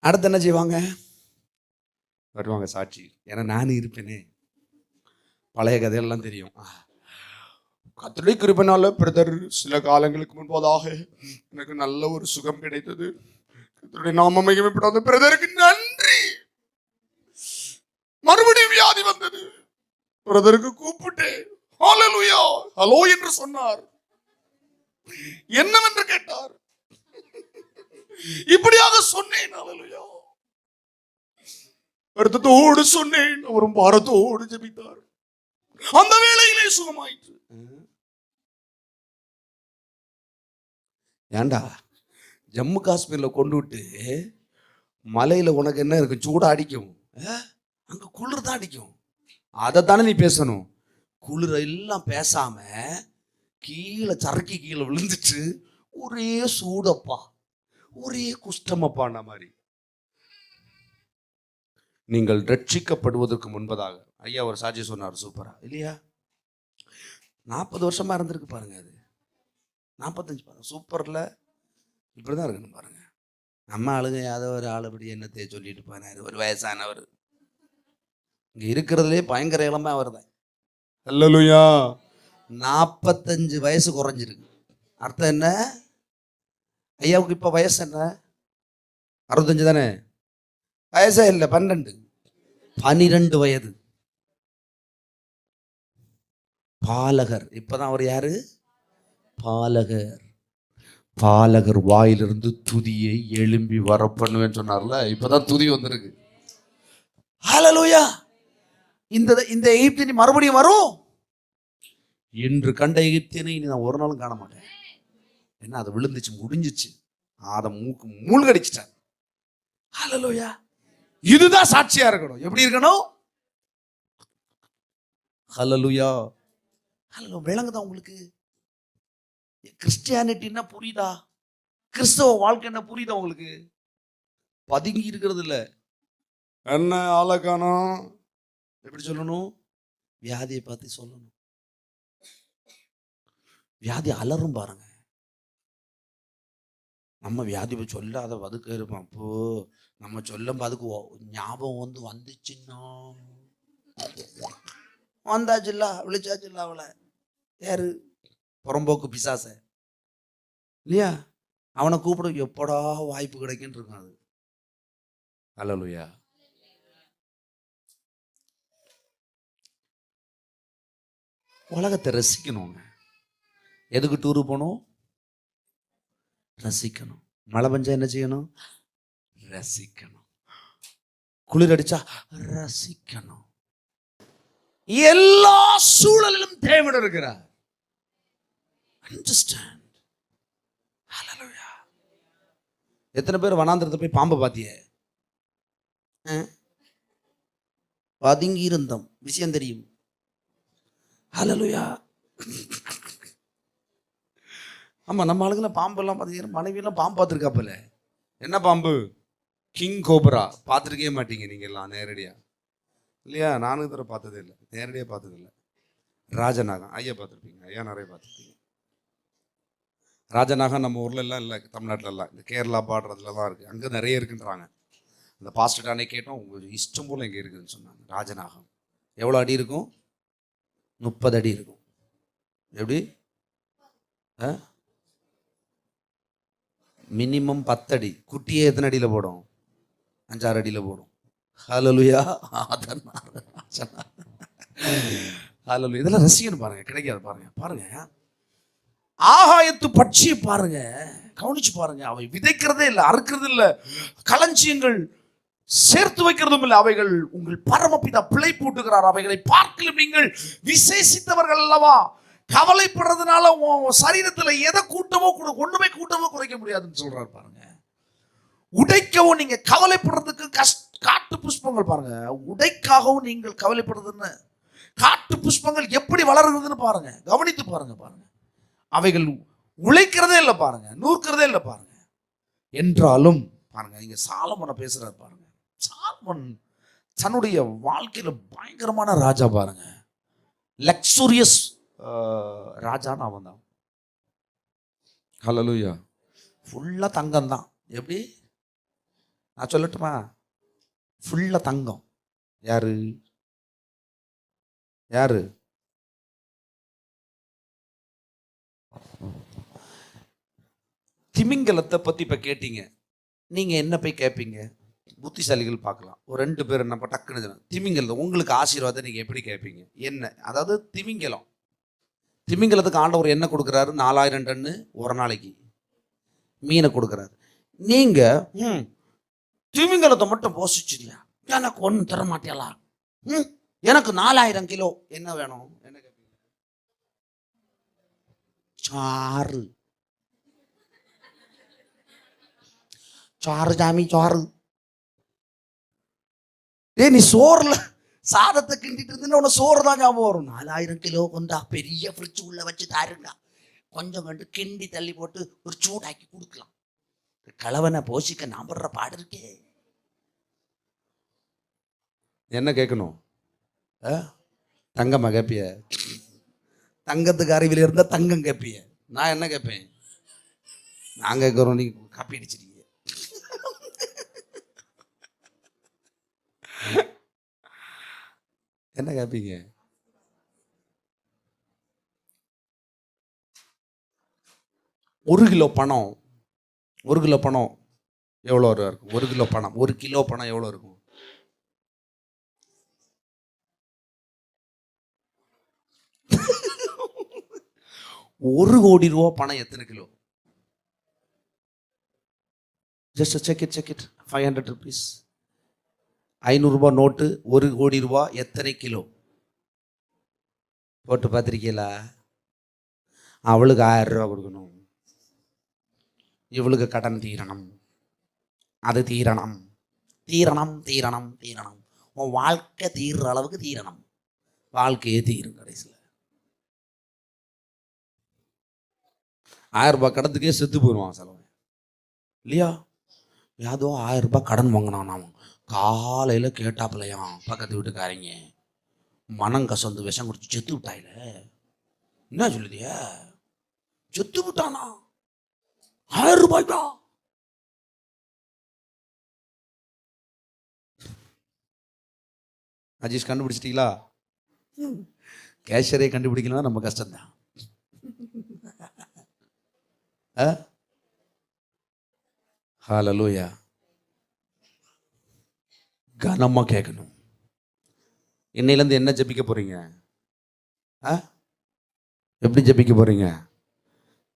அடுத்து என்ன செய்வாங்க? வருவாங்க சாட்சி. ஏன்னா நானும் இருப்பேனே, பழைய கதையெல்லாம் தெரியும். கர்த்தருடைய கிருபையினால பிரதர் சில காலங்களுக்கு முன்பதாக எனக்கு நல்ல ஒரு சுகம் கிடைத்தது. கர்த்தருடைய நாமம் மகிமைப்படாத பிரதருக்கு நன்றி. மறுபடியும் வியாதி வந்தது. பிரதருக்கு கூப்பிட்டு ஹல்லேலூயா ஹலோ என்று சொன்னார். என்னவென்று கேட்டார். இப்படியாக சொன்னேன். அல்லேலூயா. வருத்தத்தோடு சொன்னேன். அவரும் பாரத்தோடு ஜெபித்தார். அந்த வேளையிலே சுகமாயிற்று. ஏண்டா ஜம்மு காஷ்மீர்ல கொண்டு விட்டு மலையில உனக்கு என்ன இருக்கு? சூடா அடிக்கும், அங்க குளிர் தான் அடிக்கும். அதை தானே நீ பேசணும். குளிர எல்லாம் பேசாம கீழே சறுக்கி கீழே விழுந்துச்சு. ஒரே சூடப்பா, ஒரே குஷ்டமப்பான மாதிரி. நீங்கள் ரட்சிக்கப்படுவதற்கு முன்பதாக ஐயா ஒரு சாட்சி சொன்னார், சூப்பரா இல்லையா? 40 வருஷமா இருந்திருக்கு பாருங்க, அது 45 பாருங்க, சூப்பர்ல. இப்படிதான் இருக்கணும் பாருங்க. நம்ம ஆளுங்க யாதோ ஒரு ஆளுபடி என்னத்தையே சொல்லிட்டு போனாரு, ஒரு வயசானவர். இங்க இருக்கிறதுலே பயங்கர இளமை அவர் தான். அல்லேலூயா. 45 வயசு குறைஞ்சிருக்கு. அர்த்தம் என்ன? ஐயாவுக்கு இப்ப வயசு என்ன? 65 தானே? வயசே இல்லை, 12 வயது. பாலகர். இப்பதான் அவர் யாரு? பாலகர். பாலகர் வாயிலிருந்து துதியை எழும்பி வர பண்ணுவேன்னு சொன்னார்ல, இப்பதான் துதி வந்திருக்கு. ஹல்லேலூயா. இந்த எகிப்தியன் மறுபடியும் வரும். என்று கண்ட எகிப்தியனை இனி நான் ஒரு நாளும் காண மாட்டேன். என்ன, அது விழுந்துச்சு, முடிஞ்சிச்சு. அதை மூழ்கடிச்சிட்டார். ஹல்லேலூயா. இதுதான் சாட்சியா இருக்கணும். எப்படி இருக்கணும்? ஹல்லேலூயா. ஹல்லேலூயா. விளங்குதா உங்களுக்கு? கிறிஸ்டியானிட்டின்னா புரியுதா? கிறிஸ்தவ வாழ்க்கை என்ன புரியுதா உங்களுக்கு? பதுங்கி இருக்கிறது இல்ல. என்ன ஆளக்கானம் எப்படி சொல்லணும்? வியாதியை பார்த்து சொல்லணும். வியாதி அலறும் பாருங்க. நம்ம வியாதி சொல்லாத பதுக்க இருப்போம். அப்போ நம்ம சொல்லும் அதுக்கு ஞாபகம் வந்துச்சுன்னா வந்தாச்சுல்ல, விழிச்சாச்சுல்ல அவளை. யாரு? புறம்போக்கு பிசாச இல்லையா? அவனை கூப்பிட எப்படா வாய்ப்பு கிடைக்குன்னு இருக்கும் அது. அல்லேலூயா. உலகத்தை ரசிக்கணுங்க. எதுக்கு டூரு போகணும்? ரசிக்கணும். மழை பெஞ்சா என்ன செய்யணும்? ரசிக்கணும். குளிர் அடிச்சா ரசிக்கணும். எல்லா சூழலிலும் தேவன் இருக்கிறார். அண்டர்ஸ்டாண்ட். ஹல்லேலூயா. எத்தனை பேர் வனாந்திரத்தை போய் பாம்பை பார்த்தியே? பதுங்கி இருந்தோம், விஷயம் தெரியும். ஹல்லேலூயா. ஆமா, நம்ம ஆளுங்களாம் பாம்பெல்லாம் பார்த்தீங்கன்னா, மனைவியெல்லாம் பாம்பு பார்த்துருக்காப்பல. என்ன பாம்பு? King cobra. பார்த்துருக்கவே மாட்டீங்க நீங்க எல்லாம் நேரடியா, இல்லையா? நானும் இதர பார்த்ததே இல்லை, நேரடியாக பார்த்தது இல்லை. ராஜநாகம் ஐயா பார்த்துருப்பீங்க. ஐயா நிறைய பார்த்துருப்பீங்க. ராஜநாகம் நம்ம ஊர்ல எல்லாம் இல்லை, தமிழ்நாட்டில் எல்லாம் இந்த கேரளா பார்டர்ல தான் இருக்கு. அங்கே நிறைய இருக்குன்றாங்க. அந்த பாஸ்டர்டானே கேட்டோம், உங்கள் இஷ்டம் போல் எங்கே இருக்குதுன்னு சொன்னாங்க. ராஜநாகம் எவ்வளோ அடி இருக்கும்? 30 அடி இருக்கும். எப்படி? மினிமம் 10 அடி. குட்டியே எத்தனை அடியில் போடும்? 5-6 அடியில் போடும். ஹல்லேலூயா. ஹல்லேலூயா. இதெல்லாம் ரசிக்கணும் பாருங்க, கிடைக்காது பாருங்க. பாருங்க, ஆகாயத்து பட்சியை பாருங்க, கவனிச்சு பாருங்க. அவை விதைக்கிறதே இல்லை, அறுக்கிறது இல்லை, களஞ்சியங்கள் சேர்த்து வைக்கிறதும் இல்லை. அவைகள் உங்கள் பரமபிதா பிழை பூட்டுகிறார். அவைகளை பார்க்கலும் நீங்கள் விசேஷித்தவர்கள் அல்லவா? கவலைப்படுறதுனால சரீரத்தில் எதை கூட்டவோ ஒண்ணுமே கூட்டவோ குறைக்க முடியாதுன்னு சொல்றாரு பாருங்க. உடைக்கவும் நீங்க கவலைப்படுறதுக்கு காட்டு புஷ்பங்கள் பாருங்க, உடைக்காகவும் நீங்கள் கவலைப்படுறதுன்னு காட்டு புஷ்பங்கள் எப்படி வளருதுன்னு பாருங்க, கவனித்து பாருங்க. பாருங்க, அவைகள் உழைக்கிறதே இல்லை பாருங்க, நூற்கிறதே இல்லை பாருங்க. என்றாலும் பாருங்க, இங்க சாலமோனை பேசுறாரு பாருங்க. சாலமோன் தன்னுடைய வாழ்க்கையில பயங்கரமான ராஜா பாருங்க, லக்ஸூரியஸ் ராஜான்னு அவன் தான். ஹல்லேலூயா. ஃபுல்லா தங்கம் தான். எப்படி நான் சொல்லட்டுமா? ஃபுல்லா தங்கம். யாரு யாரு? திமிங்கலத்தை பத்தி இப்ப கேட்டீங்க, நீங்க என்ன போய் கேட்பீங்க? புத்திசாலிகள் பார்க்கலாம். ஒரு 2 பேர் என்ன டக்குன்னு திமிங்கலம் உங்களுக்கு ஆசீர்வாதம் நீங்க எப்படி கேட்பீங்க? என்ன? அதாவது திமிங்கலத்துக்கு ஆண்டவர் என்ன கொடுக்குறாரு? 4000 டன்னு ஒரு நாளைக்கு மீனை கொடுக்குறாரு. நீங்க திமிங்கலத்தை மட்டும் போசிச்சிரியா, எனக்கு ஒன்றும் தர மாட்டியலா, எனக்கு 4000 கிலோ என்ன வேணும், என்ன கேட்பீங்க? சாறு சாறு சாமி சாறு. நீ சோறுல சாதத்தை கிண்டிட்டு இருந்தீங்கன்னா உன சோறு தான் ஞாபகம் வரும். 4000 கிலோ கொண்டா, பெரிய ஃப்ரிட்ஜ் உள்ள வச்சு தாருங்க, கொஞ்சம் கண்டு கிண்டி தள்ளி போட்டு ஒரு சூடாக்கி கொடுக்கலாம். கலவனை போஷிக்க நான் படுற பாடு இருக்கே. என்ன கேட்கணும்? தங்கம்மா கேட்பிய? தங்கத்துக்கு அறிவில் இருந்தா தங்கம் கேட்பிய. நான் என்ன கேட்பேன்? நான் கேட்குறோம், நீ காப்பி அடிச்சிருக்கீங்க. என்ன கேட்பீங்க? ஒரு கிலோ பணம் எவ்வளோ இருக்கும்? 1 கிலோ பணம், 1 கிலோ பணம் எவ்வளோ இருக்கும்? ஒரு கோடி ரூபா பணம் எத்தனை kilo? Just check it 500 rupees. 500 ரூபாய் நோட்டு, 1 கோடி ரூபா எத்தனை கிலோ? போட்டு பார்த்துருக்கீங்களா? அவளுக்கு 1000 ரூபா கொடுக்கணும், இவளுக்கு கடன் தீரணும், அது தீரணும். உன் வாழ்க்கை தீர்ற அளவுக்கு தீரணும். வாழ்க்கையே தீரும் கடைசியில். 1000 ரூபாய் கடத்துக்கே செத்து போயிடுவான் செலவன் இல்லையா? ஏதோ 1000 ரூபாய் கடன் வாங்கினான். அவன் காலையில் கேட்டாப்பிலையாம் பக்கத்து வீட்டுக்காரங்க, மனம் கசந்து விஷம் குடிச்சு செத்து விட்டாயில. என்ன சொல்லுதிய? செத்து விட்டானா? 1000 ரூபாய்க்கா? அஜீஷ் கண்டுபிடிச்சிட்டீங்களா? கேஷரே கண்டுபிடிக்கலாம், நம்ம கஷ்டம்தான். ஹல்லேலூயா. கனமா கேட்கணும். இன்னையிலேருந்து என்ன ஜெபிக்க போறீங்க? எப்படி ஜெபிக்க போறீங்க?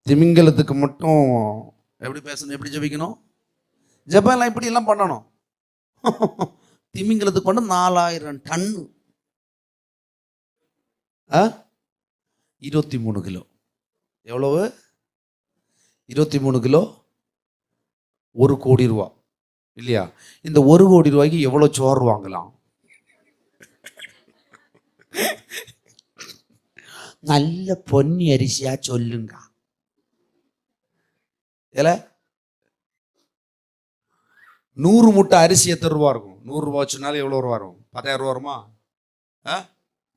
திமிங்கலத்துக்கு மட்டும் எப்படி பேசணும், எப்படி ஜெபிக்கணும்? ஜெபம் எல்லாம் இப்படி எல்லாம் பண்ணணும். திமிங்கலத்துக்கு மட்டும் 4000 டன்னு, 23 கிலோ. எவ்வளவு? 23 கிலோ, 1 கோடி ரூபா இல்லையா? இந்த 1 கோடி ரூபாய்க்கு எவ்வளோ சோறு வாங்கலாம்? நல்ல பொன்னி அரிசியா சொல்லுங்க. இல்ல 100 மூட்டை அரிசி எத்தனை ரூபா இருக்கும்? 100 ரூபா வச்சுனாலும் எவ்வளோ ரூபா வரும்? 10,000 ரூபா வருமா?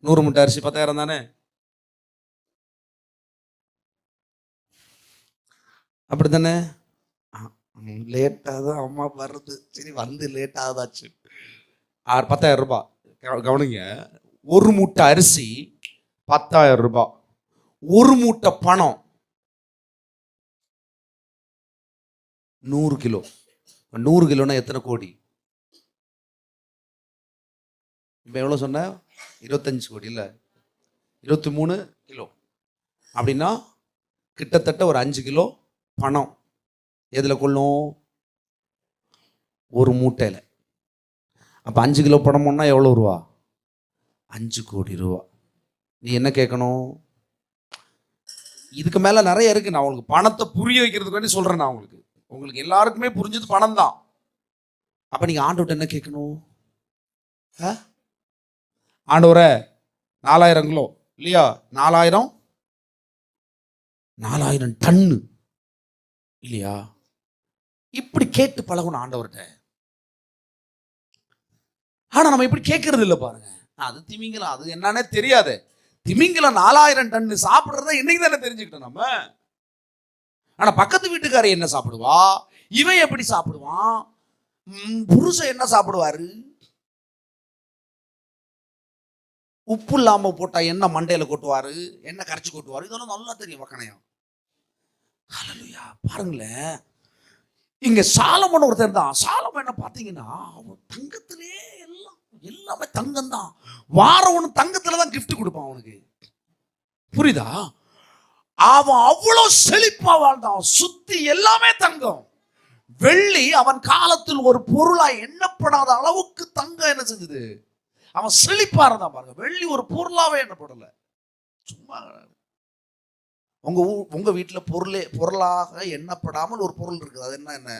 100 மூட்டை அரிசி 10,000 தானே? அப்படி தானே? லேட்டாக தான் அம்மா வருது, சரி வந்து லேட் ஆகுதாச்சு. 10,000 ரூபாய். கவனிங்க, 1 மூட்டை அரிசி 10,000 ரூபாய், 1 மூட்டை பணம் 100 கிலோ. 100 கிலோனா எத்தனை கோடி? இப்போ எவ்வளோ சொன்ன? 25 கோடி இல்லை, 23 கிலோ. அப்படின்னா கிட்டத்தட்ட ஒரு 5 கிலோ பணம் எதில் கொள்ளும்? ஒரு மூட்டையில். அப்போ 5 கிலோ பணம்னா எவ்வளோ ரூபா? 5 கோடி ரூபா. நீ என்ன கேட்கணும்? இதுக்கு மேலே நிறைய இருக்கு. நான் உங்களுக்கு பணத்தை புரிய வைக்கிறதுக்கு வேண்டி சொல்கிறேன். நான் உங்களுக்கு எல்லாருக்குமே புரிஞ்சது பணம் தான். அப்போ நீங்கள் ஆண்டவர்கிட்ட என்ன கேட்கணும்? ஆண்டவரே 4000 கிலோ இல்லையா? 4000 டன்னு இல்லையா? இப்படி கேட்டு பழகணும் ஆண்டவர்கிட்ட. ஆனா நம்ம இப்படி கேட்கறது இல்லை பாருங்க. அது திமிங்கலம், அது என்னன்னே தெரியாது. திமிங்கலம் 4000 டன்னு சாப்பிடுறத இன்னைக்கு தானே தெரிஞ்சுக்கிட்டோம் நம்ம. ஆனா பக்கத்து வீட்டுக்காரர் என்ன சாப்பிடுவா, இவன் எப்படி சாப்பிடுவான், புருஷன் என்ன சாப்பிடுவாரு, உப்பு இல்லாம போட்டா என்ன மண்டையில கொட்டுவாரு, என்ன கரைச்சி கொட்டுவாரு, இதெல்லாம் நல்லா தெரியும் வக்கனையம். ஹல்லேலூயா. பாருங்களேன், இங்க சாலமோன் ஒருத்தர் தான். சாலமோன் என்ன பார்த்தீங்கன்னா, அவன் தங்கத்திலே எல்லாமே தங்கம் தான். வாரம் ஒன்று தங்கத்துல தான் கிஃப்ட் கொடுப்பான் அவனுக்கு. புரியுதா? அவன் அவ்வளோ செழிப்பா வாழ்ந்தான். சுத்தி எல்லாமே தங்கம். வெள்ளி அவன் காலத்தில் ஒரு பொருளாய் எண்ணப்படாத அளவுக்கு தங்கம் என்ன செஞ்சது, அவன் செழிப்பா இருந்தான் பாருங்க. வெள்ளி ஒரு பொருளாவே எண்ணப்படல. சும்மா உங்க வீட்டுல பொருளாக எண்ணப்படாமல் ஒரு பொருள் இருக்குது. அது என்ன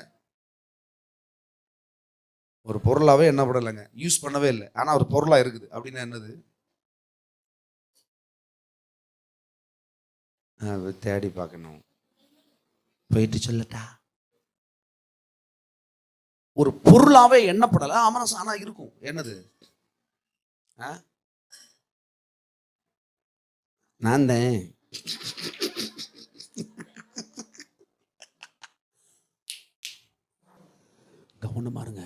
ஒரு பொருளாவே எண்ணப்படலைங்க, யூஸ் பண்ணவே இல்லை, ஆனா ஒரு பொருளா இருக்குது. அப்படின்னா என்னது? தேடி பார்க்கணும். போயிட்டு சொல்லட்டா? ஒரு பொருளாவே எண்ணப்படலை, ஆனா இருக்கும். என்னது? நான் தான். கவனமா இருங்க.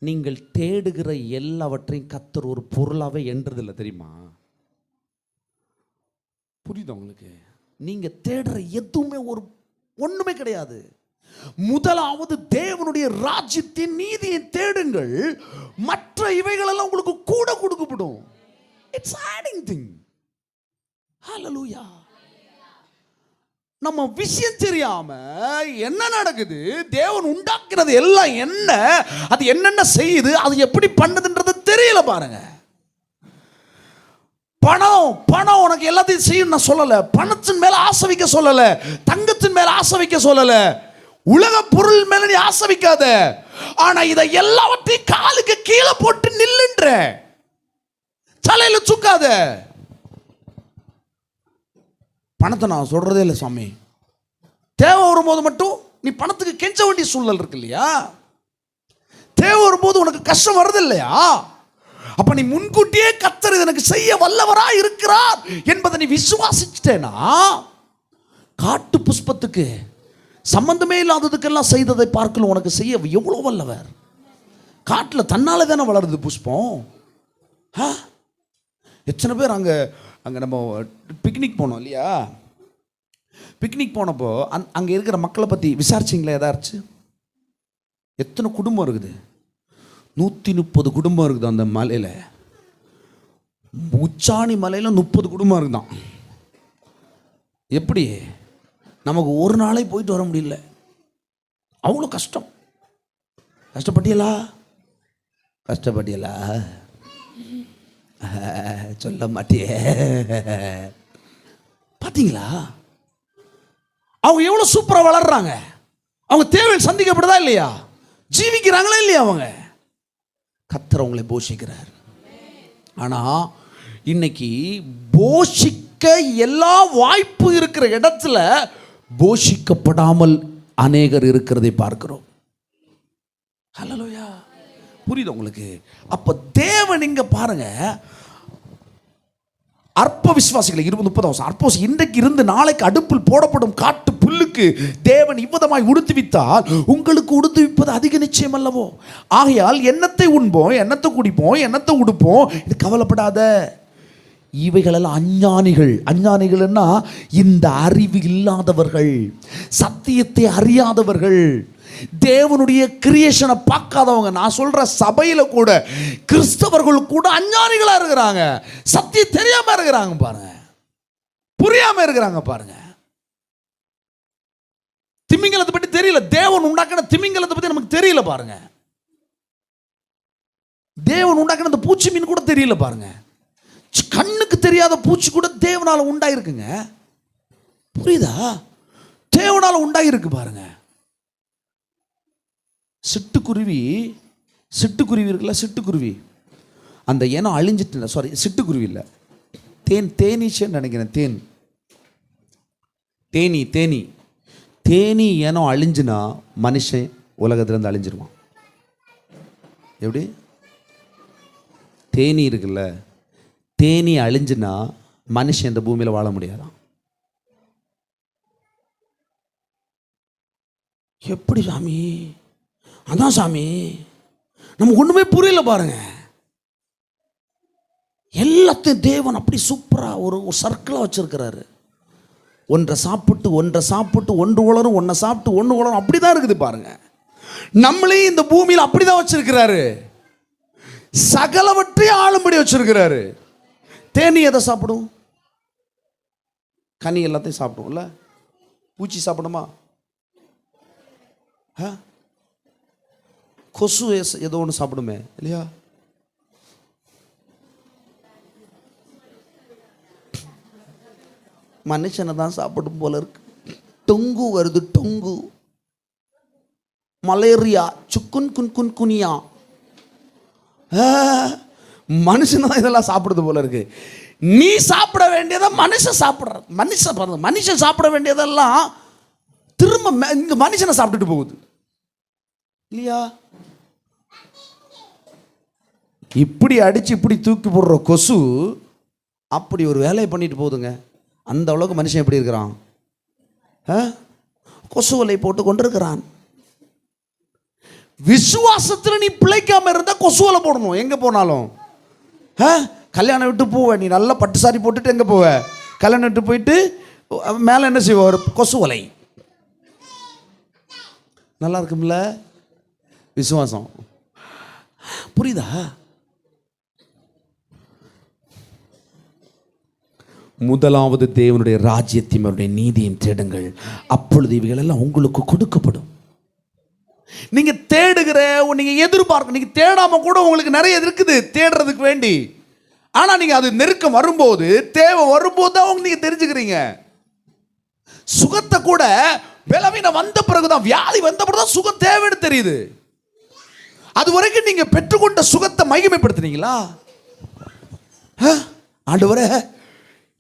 நீங்கள் தேடுகிற எல்லாவற்றையும் கர்த்தர் ஒரு பொருளாவே எண்றதில்லை, தெரியுமா? புரியுதா உங்களுக்கு? நீங்க தேடுற எதுவுமே ஒண்ணுமே கிடையாது. முதலாவது தேவனுடைய ராஜ்யத்தின் நீதியை தேடுங்கள், மற்ற இவைகள் எல்லாம் உங்களுக்கு கூட கொடுக்கப்படும். It's adding thing. ஹல்லேலூயா. நம்ம விஷயம் தெரியாம என்ன நடக்குது, தேவன் உண்டாக்குறது எல்லாம் என்ன, அது என்னென்ன செய்யுது, அது எப்படி பண்ணுதுன்றது தெரியல பாருங்க. பணம் உனக்கு எல்லாத்தையும் செய்யும் நான் சொல்லல. பணத்தின் மேல ஆசை வைக்க சொல்லல, தங்கத்தின் மேல ஆசை வைக்க சொல்லல, உலக பொருள் மேல நீ ஆசை வைக்காத. ஆனா இதை எல்லாவற்றையும் காலுக்கு கீழே போட்டு நில்லுன்ற, தலையில சுக்காத. பணத்தை நான் சொல்றதே இல்லை சாமி. தேவை வரும்போது மட்டும் நீ பணத்துக்கு கெஞ்ச வேண்டிய சூழல் இருக்கு இல்லையா? தேவை வரும்போது உனக்கு கஷ்டம் வருது இல்லையா? அப்ப நீ முன்கூட்டியே கர்த்தர் எனக்கு செய்ய வல்லவரா இருக்கிறார் என்பதை நீ விசுவாசிச்சிட்டேனா, காட்டு புஷ்பத்துக்கு சம்பந்தமே இல்லாததுக்கெல்லாம் செய்ததை பார்க்கல உனக்கு செய்ய எவ்வளவு வல்லவர். காட்டுல தன்னால தானே வளருது புஷ்பம். எத்தனை பேர் அங்க நம்ம பிக்னிக் போனோம் இல்லையா? பிக்னிக் போனப்போ அங்க இருக்கிற மக்களை பத்தி விசாரிச்சிங்களா? ஏதாச்சும் எத்தனை குடும்பம் இருக்குது? 130 குடும்பம் இருக்குது அந்த மலையில. உச்சாணி மலையில 30 குடும்பம் இருக்குதான். எப்படி நமக்கு ஒரு நாளே போயிட்டு வர முடியல, அவ்வளோ கஷ்டம். கஷ்டப்பட்டியலா? கஷ்டப்பட்டியலா? சொல்ல மாட்டியே. பாத்தீங்களா அவங்க எவ்வளவு சூப்பரா வளர்றாங்க? அவங்க தேவையில் சந்திக்கப்படுதா இல்லையா? ஜீவிக்கிறாங்களா இல்லையா? அவங்க கர்த்தர் அவங்களை போஷிக்கிறார். ஆனா இன்னைக்கு போஷிக்க எல்லா வாய்ப்பு இருக்கிற இடத்துல போஷிக்கப்படாமல் அநேகர் இருக்கிறதை பார்க்கிறோம். ஹல்லேலூயா. புரியுது உங்களுக்கு? அப்ப தேவன் இங்க பாருங்க, அற்ப விசுவாசிகளை 20-30 அற்ப இன்றைக்கு இருந்து நாளைக்கு அடுப்பில் போடப்படும் காட்டு புல்லுக்கு தேவன் இவ்விதமாய் உடுத்துவித்தால் உங்களுக்கு உடுத்துவிப்பது அதிக நிச்சயம் அல்லவோ? ஆகையால் எண்ணத்தை உண்போம், எண்ணத்தை குடிப்போம், எண்ணத்தை உடுப்போம், இது கவலைப்படாத. இவைகளெல்லாம் அஞ்ஞானிகள்னா இந்த அறிவு இல்லாதவர்கள், சத்தியத்தை அறியாதவர்கள், தேவனுடைய கிரியேஷனை பார்க்காதவங்க. நான் சொல்ற சபையில கூட கிறிஸ்தவர்கள் கூட அஞ்ஞானிகளா இருக்கிறாங்க, சத்தியம் தெரியாம இருக்கிறாங்க பாருங்க, புரியாம இருக்கிறாங்க பாருங்க. திமிங்கலத்தை பற்றி தெரியல, தேவன் உண்டாக்கின திமிங்கலத்தை பத்தி நமக்கு தெரியல பாருங்க. தேவன் உண்டாக்கின அந்த பூச்சி மீன் கூட தெரியல பாருங்க. கண்ணுக்கு தெரியாத பூச்சி கூட தேவனால உண்டாயிருக்குங்க. புரியுதா? தேவனால உண்டாயிருக்கு பாருங்க. சிட்டுக்குருவி இருக்குல்ல, சிட்டுக்குருவி அந்த இனம் அழிஞ்சிட்டு, சாரி சிட்டுக்குருவி இல்லை, தேனீச்சன்னு நினைக்கிறேன். தேனி இனம் அழிஞ்சுனா மனுஷன் உலகத்திலேருந்து அழிஞ்சிருவான். எப்படி? தேனி இருக்குல்ல, தேனி அழிஞ்சுனா மனுஷன் இந்த பூமியில் வாழ முடியாதான். எப்படி சாமி? அதான் சாமி, நமக்கு ஒண்ணுமே புரியல பாருங்க. எல்லாத்தையும் தேவன் அப்படி சூப்பரா ஒரு சர்க்கிளா வச்சிருக்கிறாரு. ஒன்றை சாப்பிட்டு ஒன்று உலரும், ஒன்றை சாப்பிட்டு ஒன்று உலரும், அப்படிதான் இருக்குது பாருங்க. நம்மளையும் இந்த பூமியில் அப்படிதான் வச்சிருக்கிறாரு, சகலவற்றையும் ஆளும்படி வச்சிருக்கிறாரு. தேனி எதை சாப்பிடும்? கனி எல்லாத்தையும் சாப்பிடும்ல. பூச்சி சாப்பிடுமா? கொசு ஏதோ ஒன்று சாப்பிடுமே இல்லையா? மனுஷனை தான் சாப்பிடும் போல இருக்கு. டொங்கு வருது, டொங்கு, மலேரியா, சுக்குன் குன் குனியா, மனுஷன் தான் இதெல்லாம் சாப்பிடுறது போல இருக்கு. நீ சாப்பிட வேண்டியதை மனுஷன் சாப்பிட்ற, மனுஷன் சாப்பிட வேண்டியதெல்லாம் திரும்ப இங்க மனுஷனை சாப்பிட்டுட்டு போகுது இல்லையா? இப்படி அடிச்சு இப்படி தூக்கி போடுற கொசு அப்படி ஒரு வேலையை பண்ணிட்டு போகுதுங்க. அந்த அளவுக்கு மனுஷன் எப்படி இருக்கிறான்? கொசு வலை போட்டு கொண்டிருக்கிறான். விசுவாசத்தில் நீ பிழைக்காம இருந்தா கொசு வலை போடணும். எங்க போனாலும் கல்யாணம் விட்டு போவ, நீ நல்லா பட்டு சாரி போட்டுட்டு எங்க போவ? கல்யாணம் விட்டு போயிட்டு மேல என்ன செய்வ? ஒரு கொசு வலை. நல்லா இருக்கும்ல விசுவாசம்? புரியுதா? முதலாவது தேவனுடைய ராஜ்யத்தையும் அவருடைய நீதியையும் தேடுங்கள், அப்பொழுது இவைகள் எல்லாம் உங்களுக்கு கொடுக்கப்படும். நீங்க தேடுகிற, நீங்க எதிர்பார்க்க, நீங்க தேடாம கூட உங்களுக்கு நிறைய இருக்குது தேடுறதுக்கு வேண்டி. ஆனா நீங்க அது நெருக்கம் வரும்போது, தேவை வரும்போது தான் நீங்க தெரிஞ்சுக்கிறீங்க. சுகத்தை கூட பலவீனம் வந்த பிறகுதான், வியாதி வந்த பிறகுதான் சுகம் தேவைன்னு தெரியுது. அது வரைக்கும் நீங்க பெற்றுக்கொண்ட சுகத்தை மகிமைப்படுத்தினீங்களா? ஆண்டவரே,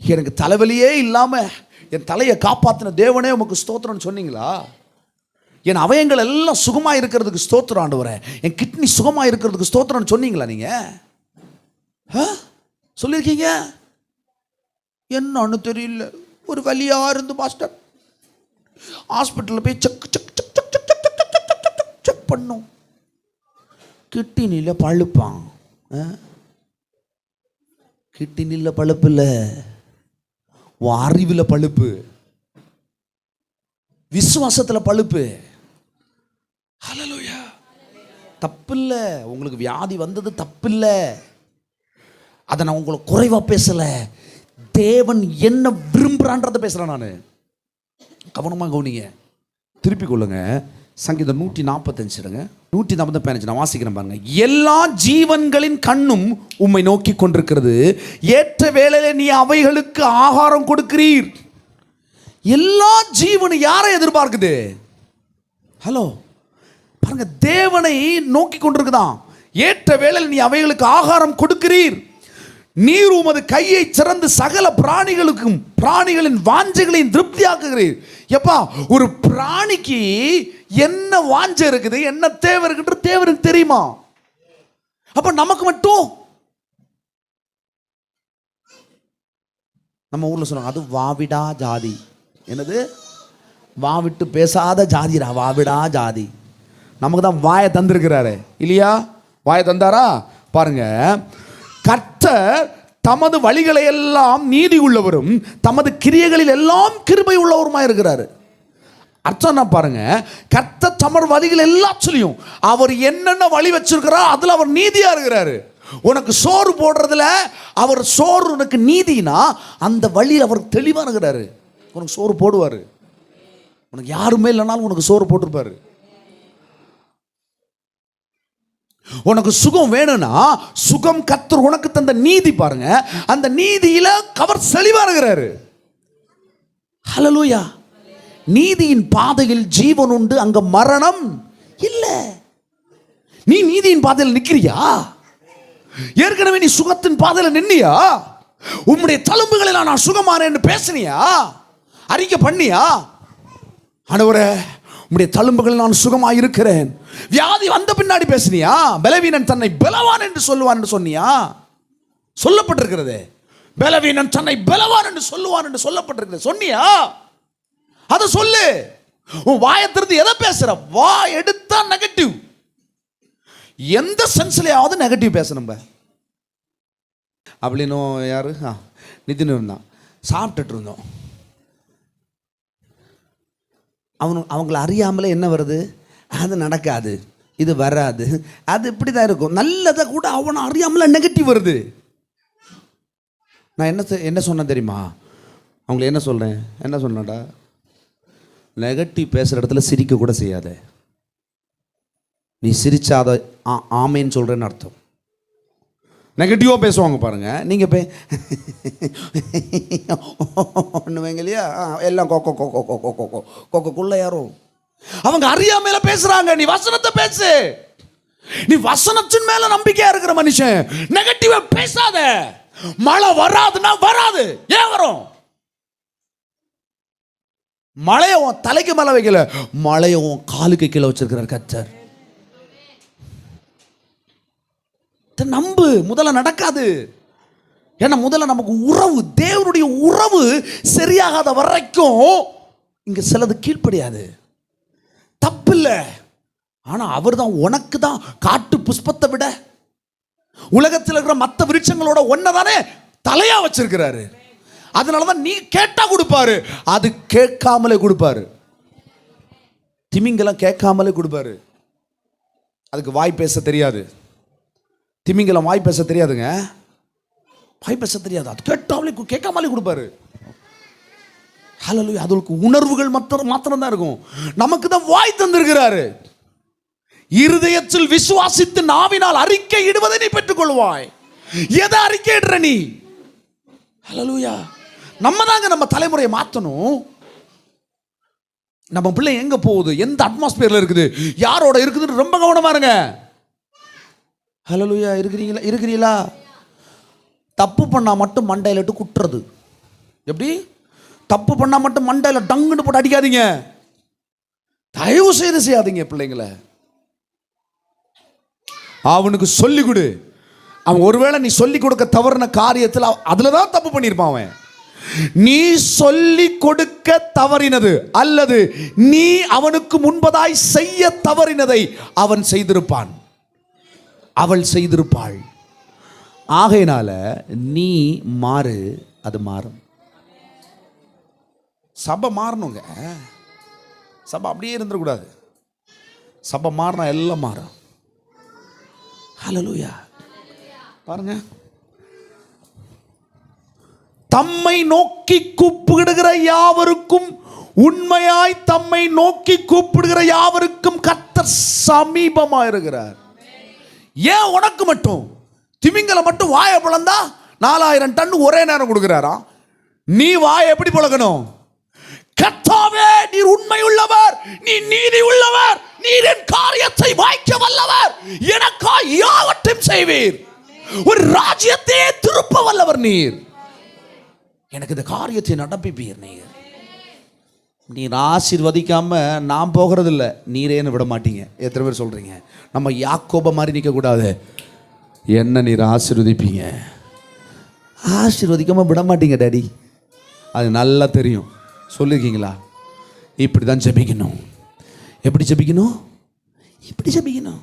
எனக்கு தலைவலியே இல்லாம என் தலையை காப்பாத்தின தேவனே உமக்கு ஸ்தோத்திரம்னு சொன்னீங்களா? என் அவயங்கள் எல்லாம் சுகமா இருக்கிறதுக்கு ஸ்தோத்திரம் ஆண்டவரே, என் கிட்னி சுகமா இருக்கிறதுக்கு ஸ்தோத்திரம்னு சொன்னீங்களா? நீங்க சொல்லியிருக்கீங்க? என்னன்னு தெரியல, ஒரு வலியா இருந்து பாஸ்டர் ஹாஸ்பிட்டலில் போய் check check check check check check check check check பண்ணும். கிட்னியில் பழுப்பான். கிட்னியில் பழுப்பு இல்லை, அறிவில் பழுப்பு, விசுவாசத்தில் பழுப்பு. ஹல்லேலூயா. தப்பில்லை, உங்களுக்கு வியாதி வந்தது தப்பில்லை. அதை நான் உங்களை குறைவா பேசல. தேவன் என்ன விரும்புறான்றதை பேசுறேன் நான். கவனமாக கவனிங்க, திருப்பி கொள்ளுங்க. சங்கீதம் 145 145 நான் வாசிக்கிறேன் பாருங்க. எல்லா ஜீவன்களின் கண்ணும் உம்மை நோக்கி கொண்டிருக்கிறது, ஏற்ற வேளையில நீ அவைகளுக்கு ஆகாரம் கொடுக்கிறீர். எல்லா ஜீவனும் யாரை எதிர்பார்க்குது? ஹலோ பாருங்க, தேவனை நோக்கி கொண்டிருக்குதான். ஏற்ற வேளையில் நீ அவைகளுக்கு ஆகாரம் கொடுக்கிறீர். நீர் உமது கையை சிறந்து சகல பிராணிகளுக்கும் பிராணிகளின் வாஞ்சைகளையும் திருப்தியாக்குகிறீர். எப்பா, ஒரு பிராணிக்கு என்ன வாஞ்சை இருக்குது, என்ன தேவை இருக்குன்ற தேவருக்கு தெரியுமா? அப்ப நமக்கு மட்டும், நம்ம ஊர்ல சொல்றாங்க, அது வாவிடா ஜாதி. என்னது? வாவிட்டு பேசாத ஜாதிடா, வாவிடா ஜாதி. நமக்கு தான் வாயை தந்திருக்கிறாரு இல்லையா? வாயை தந்தாரா? பாருங்க, கர்த்தர் தமது வழிகளை எல்லாம் நீதி உள்ளவரும் தமது கிரியைகளில் எல்லாம் கிருபை உள்ளவருமாய் இருக்கிறாரு. அர்த்தம் பாருங்க, கர்த்தர் தமது வழிகள் எல்லாத்துலயும் அவர் என்னென்ன வழி வச்சிருக்கிறார் அதுல அவர் நீதியா இருக்கிறாரு. உனக்கு சோறு போடுறதுல அவர் சோறு உனக்கு நீதினா அந்த வழியில் அவர் தெளிவா இருக்கிறாரு. உனக்கு சோறு போடுவாரு. உனக்கு யாருமே இல்லைனாலும் உனக்கு சோறு போட்டிருப்பாரு. உனக்கு சுகம் வேணும்னா சுகம் கர்த்தர் உனக்கு தந்த நீதி பாருங்க, அந்த நீதியில அவர் செழிவா இருக்கிறாரு. ஹல்லேலூயா. நீதியின் பாதையில் ஜீவன் உண்டு, அங்க மரணம் இல்ல. நீ நீதியின் பாதையில் நிக்கிறியா? ஏற்கனவே நீ சுகத்தின் பாதையில் நின்னியா? உம்முடைய தழும்புகளில் நான் சுகமானேன்னு பேசினியா? அறிக்கை பண்ணியா? ஆண்டவரே, உம்முடைய தழும்புகளில் நான் சுகமாக இருக்கிறேன். வியாதி வந்த பின்னாடி பேசினியா? பலவீனன் தன்னை பலவான் என்று சொல்லுவான் என்று சொன்னியா? சொல்லப்பட்டிருக்கிறது. பலவீனன் தன்னை பலவான் என்று சொல்லுவான் என்று சொல்லப்பட்டிருக்கிறது. சொன்னியா? அதை சொல்லு. உன் வாயை திறந்து எதை பேசுற? வா எடுத்தா நெகட்டிவ். எந்த சென்ஸ்லயாவது நெகட்டிவ் பேசணும். அப்படின்னு யாரு நிதின் இருந்தான். சாப்பிட்டுட்டு இருந்தோம். அவங்கள அறியாமலே என்ன வருது? அது நடக்காது, இது வராது, அது இப்படி தான் இருக்கும். நல்லதை கூட அவனை அறியாமல நெகட்டிவ் வருது. நான் என்ன சொன்னேன் தெரியுமா? அவங்கள என்ன சொல்கிறேன்? என்ன சொன்னடா? நெகட்டிவ் பேசுகிற இடத்துல சிரிக்க கூட செய்யாத. நீ சிரிச்சாத ஆமேன்னு சொல்கிறேன்னு அர்த்தம். நெகட்டிவாக பேசுவாங்க பாருங்க, நீங்கள் ஒன்றுவேங்க இல்லையா, எல்லாம் கொக்குள்ள யாரும் அவங்க அறியாமையில பேசுறாங்க. நீ வசனத்தை பேசு, நீ வசனத்தின் மேல நம்பிக்கையா இருக்கிற மனுஷன் நெகட்டிவா பேசாத. மழை வராதுன்னா வராது, ஏன் வரும்? மழையை உன் தலைக்கு மேல வைக்கல, மழையை உன் காலுக்கு கீழே வச்சிருக்கிறார் கர்த்தர். நம்பு, முதல்ல நடக்காது. ஏன்னா முதல்ல நமக்கு உறவு, தேவனுடைய உறவு சரியாகாத வரைக்கும் இங்க சிலது கீழ்ப்படியாது. தப்பில்லை, ஆனா அவர் தான் உனக்கு தான் காட்டு புஷ்பத்தை விட உலகத்தில் இருக்கிற மற்ற விருட்சங்களோட ஒன்னதானே தலையா வச்சிருக்கிறாரு. அதனாலதான் நீ கேட்டா கொடுப்பாரு, அது கேட்காமலே கொடுப்பாரு. திமிங்கலம் கேட்காமலே கொடுப்பாரு, அதுக்கு வாய் பேச தெரியாது. திமிங்கலம் வாய் பேச தெரியாதுங்க, வாய் பேச தெரியாது, அது கேட்காமலே கொடுப்பாரு. ஹல்லேலூயா. அதுக்கு உணர்வுகள் மாத்திரம் தான் இருக்கும். நமக்கு தான் வாய் தந்திருக்கிறாரு. இருதயத்தில் விசுவாசித்து நாவினால் அறிக்கை இடுவதை நீ பெற்றுக்கொள்வாய். எதை அறிக்கை இடுற நீ? ஹல்லேலூயா. நம்ம தாங்க நம்ம தலைமுறையை மாற்றணும். நம்ம பிள்ளை எங்க போகுது, எந்த அட்மாஸ்பியர்ல இருக்குது, யாரோட இருக்குதுன்னு ரொம்ப கவனமா இருங்க. ஹல்லேலூயா. இருக்கிறீங்களா? தப்பு பண்ணா மட்டும் மண்டையில இட்டு குட்டுறது. எப்படி? தப்பு பண்ணா மட்டும் மண்டையில டங்குன்னு போட்டு அடிக்காதீங்க, தயவு செய்து செய்யாதீங்க. பிள்ளைங்களை அவனுக்கு சொல்லி கொடு. அவன் ஒருவேளை நீ சொல்லி கொடுக்க தவறுன காரியத்தில் அதுலதான் தப்பு பண்ணியிருப்பான் அவன். நீ சொல்லி கொடுக்க தவறினது அல்லது நீ அவனுக்கு முன்பதாய் செய்ய தவறினதை அவன் செய்திருப்பான், அவள் செய்திருப்பாள். ஆகையினால நீ மாறு, அது மாறும். சபை மாறணுங்க, சபை அப்படியே இருந்துடக்கூடாது. சபை மாறினா எல்லாம் மாறும். ஹல்லேலூயா. பாருங்க, தம்மை நோக்கி கூப்பிடுகிற யாவருக்கும், உண்மையாய் தம்மை நோக்கி கூப்பிடுகிற யாவருக்கும் கர்த்தர் சமீபமா இருக்கிறார். ஏன் உனக்கு மட்டும்? திமிங்கலம் மட்டும் வாயை பிளந்தா 4000 டன் ஒரே நேரம் கொடுக்கிறாரா? நீ வாயை எப்படி பழகணும்? கர்த்தாவே நீர் உண்மை உள்ளவர், நீ நீதி உள்ளவர், நீர் என் காரியத்தை வாய்க்க வல்லவர், எனக்காய் யாவற்றையும் செய்வீர், ஒரு ராஜ்யத்தையே திருப்ப வல்லவர் நீர், எனக்கு இந்த காரியத்தை நடப்பிப்பீர் நீர். நீர் ஆசீர்வதிக்காம நான் போகிறது இல்லை, நீரேன்னு விட மாட்டீங்க. எத்தனை பேர் சொல்றீங்க? நம்ம யாக்கோப மாதிரி நிற்க கூடாது. என்ன நீர் ஆசீர்வதிப்பீங்க, ஆசீர்வதிக்காம விட மாட்டீங்க டாடி, அது நல்லா தெரியும். சொல்லியிருக்கீங்களா? இப்படி தான் ஜெபிக்கணும். எப்படி ஜெபிக்கணும்? இப்படி ஜெபிக்கணும்.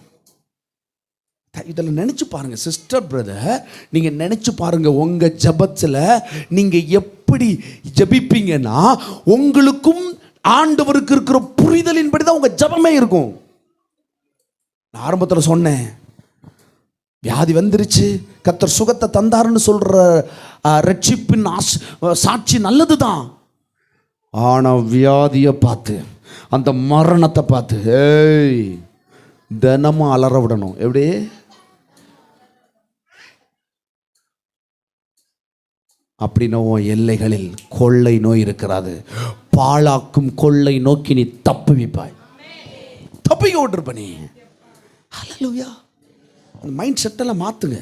இதில் நினைச்சு பாருங்க சிஸ்டர், பிரதர், நீங்க நினைச்சு பாருங்க உங்க ஜெபத்தில் நீங்க எப்படி ஜெபிப்பீங்கன்னா உங்களுக்கும் ஆண்டவருக்கு இருக்கிற புரிதலின்படி தான் உங்க ஜெபமே இருக்கும். நான் ஆரம்பத்தில் சொன்னேன், வியாதி வந்துருச்சு, கர்த்தர் சுகத்தை தந்தாருன்னு சொல்ற ரட்சிப்பின் சாட்சி நல்லதுதான். ஆனா வியாதியை பார்த்து, அந்த மரணத்தை பார்த்து தினமும் அலற விடணும். எப்படி? அப்படின்னா எல்லைகளில் கொள்ளை நோய் இருக்கிறது, பாழாக்கும் கொள்ளை நோக்கி நீ தப்புவிப்பாய், தப்பிக்க விட்டுருப்ப நீ. ஹல்லேலூயா. அந்த மைண்ட் செட்டெல்லாம் மாற்றுங்க.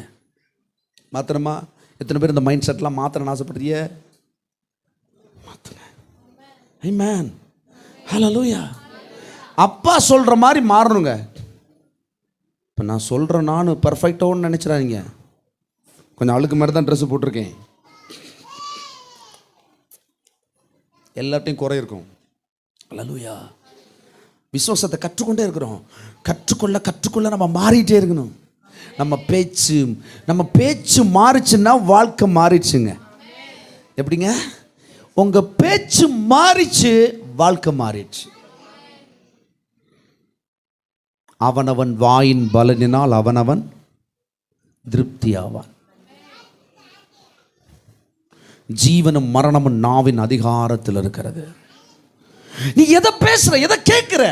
மாத்திரமா? எத்தனை பேர் இந்த மைண்ட் செட்டெல்லாம் மாத்திரன்னு ஆசைப்படுறீங்க? மாற்றுங்க. ஆமென். ஹல்லேலூயா. அப்பா சொல்கிற மாதிரி மாறணுங்க. இப்போ நான் சொல்கிறேன், நான் பர்ஃபெக்டாகவும் நினச்சிடாதீங்க. கொஞ்சம் அழுக்கு மாதிரி தான் ட்ரெஸ்ஸு போட்டிருக்கேன், எல்லாத்தையும் குறை இருக்கும். ஹல்லேலூயா. விசுவாசத்தை கற்றுக்கொண்டே இருக்கிறோம். கற்றுக்கொள்ள நம்ம மாறிட்டே இருக்கணும். நம்ம பேச்சு மாறிச்சுன்னா வாழ்க்கை மாறிடுச்சுங்க. எப்படிங்க? உங்க பேச்சு மாறிச்சு, வாழ்க்கை மாறிடுச்சு. அவனவன் வாயின் பலனினால் அவனவன் திருப்தி ஆவான். ஜீவனும் மரணமும் நாவின் அதிகாரத்தில் இருக்கிறது. நீ எதை பேசுற, எதை கேட்கிற?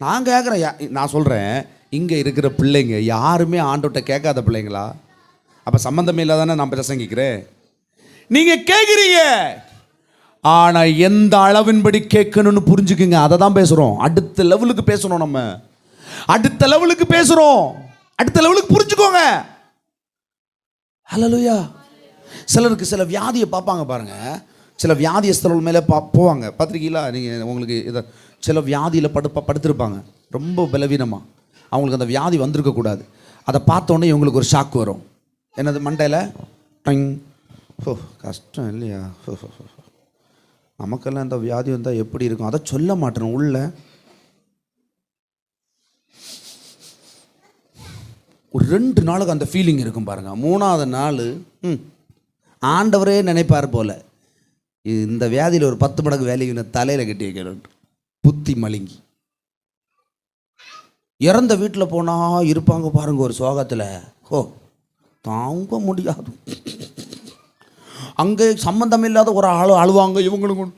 நான் கேட்குறேன், நான் சொல்கிறேன், இங்கே இருக்கிற பிள்ளைங்க யாருமே ஆண்டவர்கிட்ட கேட்காத பிள்ளைங்களா? அப்போ சம்மந்தமே இல்லாதானே நான் பிரசங்கிக்கிறேன். நீங்கள் கேட்குறீங்க, ஆனால் எந்த அளவின்படி கேட்கணும்னு புரிஞ்சுக்குங்க. அதை தான் பேசுகிறோம். அடுத்த லெவலுக்கு பேசுகிறோம், நம்ம அடுத்த லெவலுக்கு பேசுகிறோம். அடுத்த லெவலுக்கு புரிஞ்சுக்கோங்க. ஹல்லேலூயா. சிலருக்கு சில வியாதியை பார்ப்பாங்க பாருங்க, சில வியாதியஸ்தர்கள் மேலே போவாங்க. பத்திரிக்கையில் நீங்கள் உங்களுக்கு இதை சில வியாதியில் படுத்திருப்பாங்க, ரொம்ப பலவீனமாக. அவங்களுக்கு அந்த வியாதி வந்திருக்கக்கூடாது. அதை பார்த்தோன்னே இவங்களுக்கு ஒரு ஷாக் வரும். என்னது மண்டையில் டைங். ஓ கஷ்டம் இல்லையா? நமக்கெல்லாம் இந்த வியாதி வந்தால் எப்படி இருக்கும்? அதை சொல்ல மாட்டேன். உள்ள ஒரு 2 நாளுக்கு அந்த ஃபீலிங் இருக்கும் பாருங்க. 3ஆவது நாள் ஆண்டவரே நினைப்பார் போல, இந்த வியாதியில் ஒரு 10 மடங்கு வேலையை தலையில் கட்டி வைக்கணும். புத்தி மழுங்கி இறந்த வீட்டில் போனால் இருப்பாங்க பாருங்க ஒரு சோகத்தில். ஓ தாங்க முடியாது. அங்கே சம்பந்தம் இல்லாத ஒரு ஆள் அழுவாங்க. இவங்களும்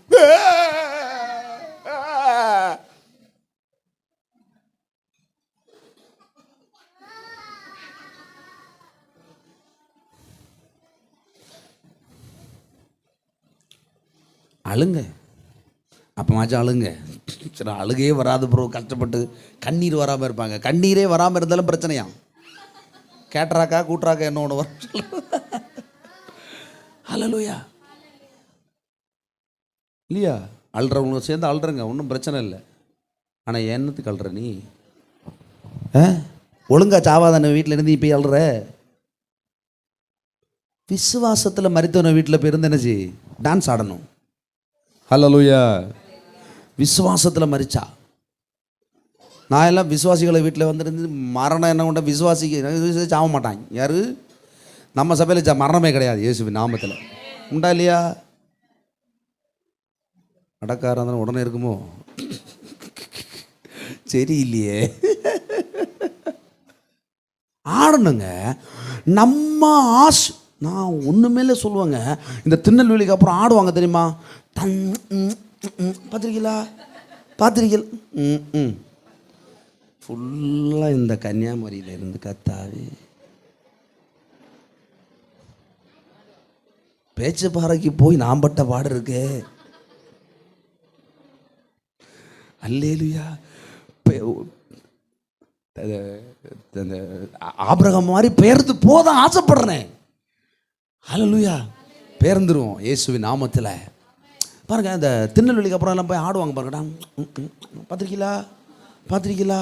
அழுங்க. அப்பமாச்சும் அழுங்க. சரி, அழுகையே வராது ப்ரோ, கஷ்டப்பட்டு கண்ணீர் வராமல் இருப்பாங்க. கண்ணீரே வராமல் இருந்தாலும் பிரச்சனையா? கேட்ராக்கா கூட்டுறாக்கா என்ன ஒன்று வரும். ஹல்லேலூயா. இல்லையா? அழுறவங்க சேர்ந்து அழுறங்க, ஒன்றும் பிரச்சனை இல்லை. ஆனால் என்னத்துக்கு அழுற நீ? ஒழுங்கா சாவாதான வீட்டில் இருந்து இப்போ அழுற? விசுவாசத்தில் மரித்தவன வீட்டில் போய் இருந்து என்னச்சு டான்ஸ் ஆடணும். ஹல்லேலூயா. விசுவாசத்தில் மரிச்சா. நான் எல்லாம் விசுவாசிகளை வீட்டில் வந்துருந்து மரணம் என்ன கொண்ட விசுவாசிக்கு சாவ மாட்டாங்க. யாரு? நம்ம சபையில் மரணமே கிடையாது இயேசுவின் நாமத்தில். உண்டா இல்லையா? அடக்காரன் உடனே இருக்குமோ? சரி இல்லையே. ஆடணுங்க. நம்ம ஆசை. நான் ஒன்றுமேல சொல்லுவாங்க, இந்த திருநெல்வேலிக்கு அப்புறம் ஆடுவாங்க தெரியுமா? பார்த்துருக்கீங்களா? பார்த்துருக்கீங்க? ஃபுல்லாக இந்த கன்னியாகுமரியில் இருந்து கத்தாவே பேச்சு பாறைக்கு போய் நான் பட்ட பாடு இருக்கு. அல்லேலூயா. ஆபிரகாம் மாதிரி பேர்ந்து போதான் ஆசைப்படுறேன். அல்லேலூயா. பேர்ந்துருவோம் இயேசுவின் நாமத்தில். பாருங்க, இந்த திருநெல்வேலிக்கு அப்புறம் எல்லாம் போய் ஆடுவாங்க பாருங்கடா. பார்த்துருக்கீங்களா?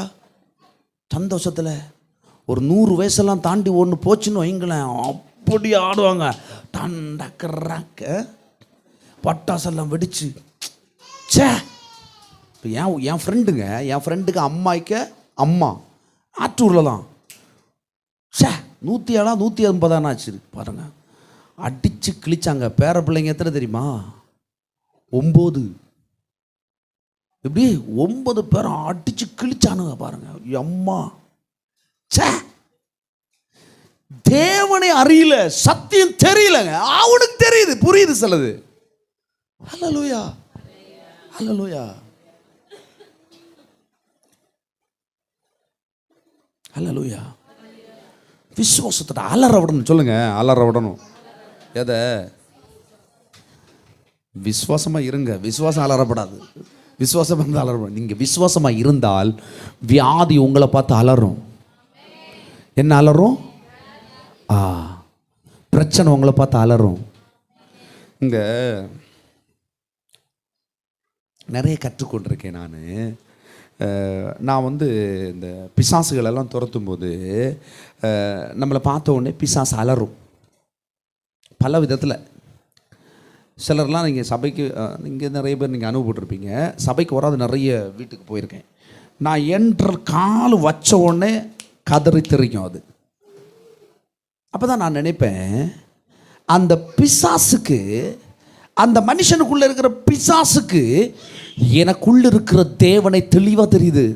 சந்தோஷத்தில் ஒரு 100 வயசெல்லாம் தாண்டி ஒன்று போச்சுன்னு வைங்களேன், அப்படி ஆடுவாங்க. டண்டக்கறாக்க பட்டாசெல்லாம் வெடிச்சு. சே, இப்போ என் ஃப்ரெண்டுக்கு அம்மா ஆற்றூரில் தான். சே 107 180 ஆச்சு பாருங்க. அடித்து கிழிச்சாங்க. பேர பிள்ளைங்க எத்தனை தெரியுமா? 9. எப்படி 9 பேரை அடிச்சு கிழிச்சானுங்க பாருங்க. அம்மா சே, தேவனை அறியல, சத்தியம் தெரியலங்க. அவனுக்கு தெரியுது, புரியுது சிலது. ஹல்லேலூயா. ஹல்லேலூயா. ஹல்லேலூயா. விசுவாசத்தை அலற விடணும். சொல்லுங்க, அலற விடணும். எதை? விசுவாசமாக இருங்க. விசுவாசம் அலறப்படாது. விசுவாசம் வந்து அலறப்படும். நீங்கள் விசுவாசமாக இருந்தால் வியாதி உங்களை பார்த்து அலறும். என்ன அலறும்? பிரச்சனை உங்களை பார்த்து அலறும். இங்கே நிறைய கற்றுக்கொண்டிருக்கேன் நான் வந்து இந்த பிசாசுகளெல்லாம் துரத்தும் போது நம்மளை பார்த்த உடனே பிசாசு அலறும் பல விதத்தில். சிலர்லாம் நீங்கள் சபைக்கு, இங்கே நிறைய பேர் நீங்கள் அனுபவப்பட்டிருப்பீங்க. சபைக்கு வராது நிறைய வீட்டுக்கு போயிருக்கேன். நான் என்ற கால் வச்ச உடனே கதறி தெரியும் அது. அப்போ தான் நான் நினைப்பேன், அந்த பிசாசுக்கு, அந்த மனுஷனுக்குள்ளே இருக்கிற பிசாசுக்கு எனக்குள்ள இருக்கிற தேவனை தெளிவாக தெரியுது.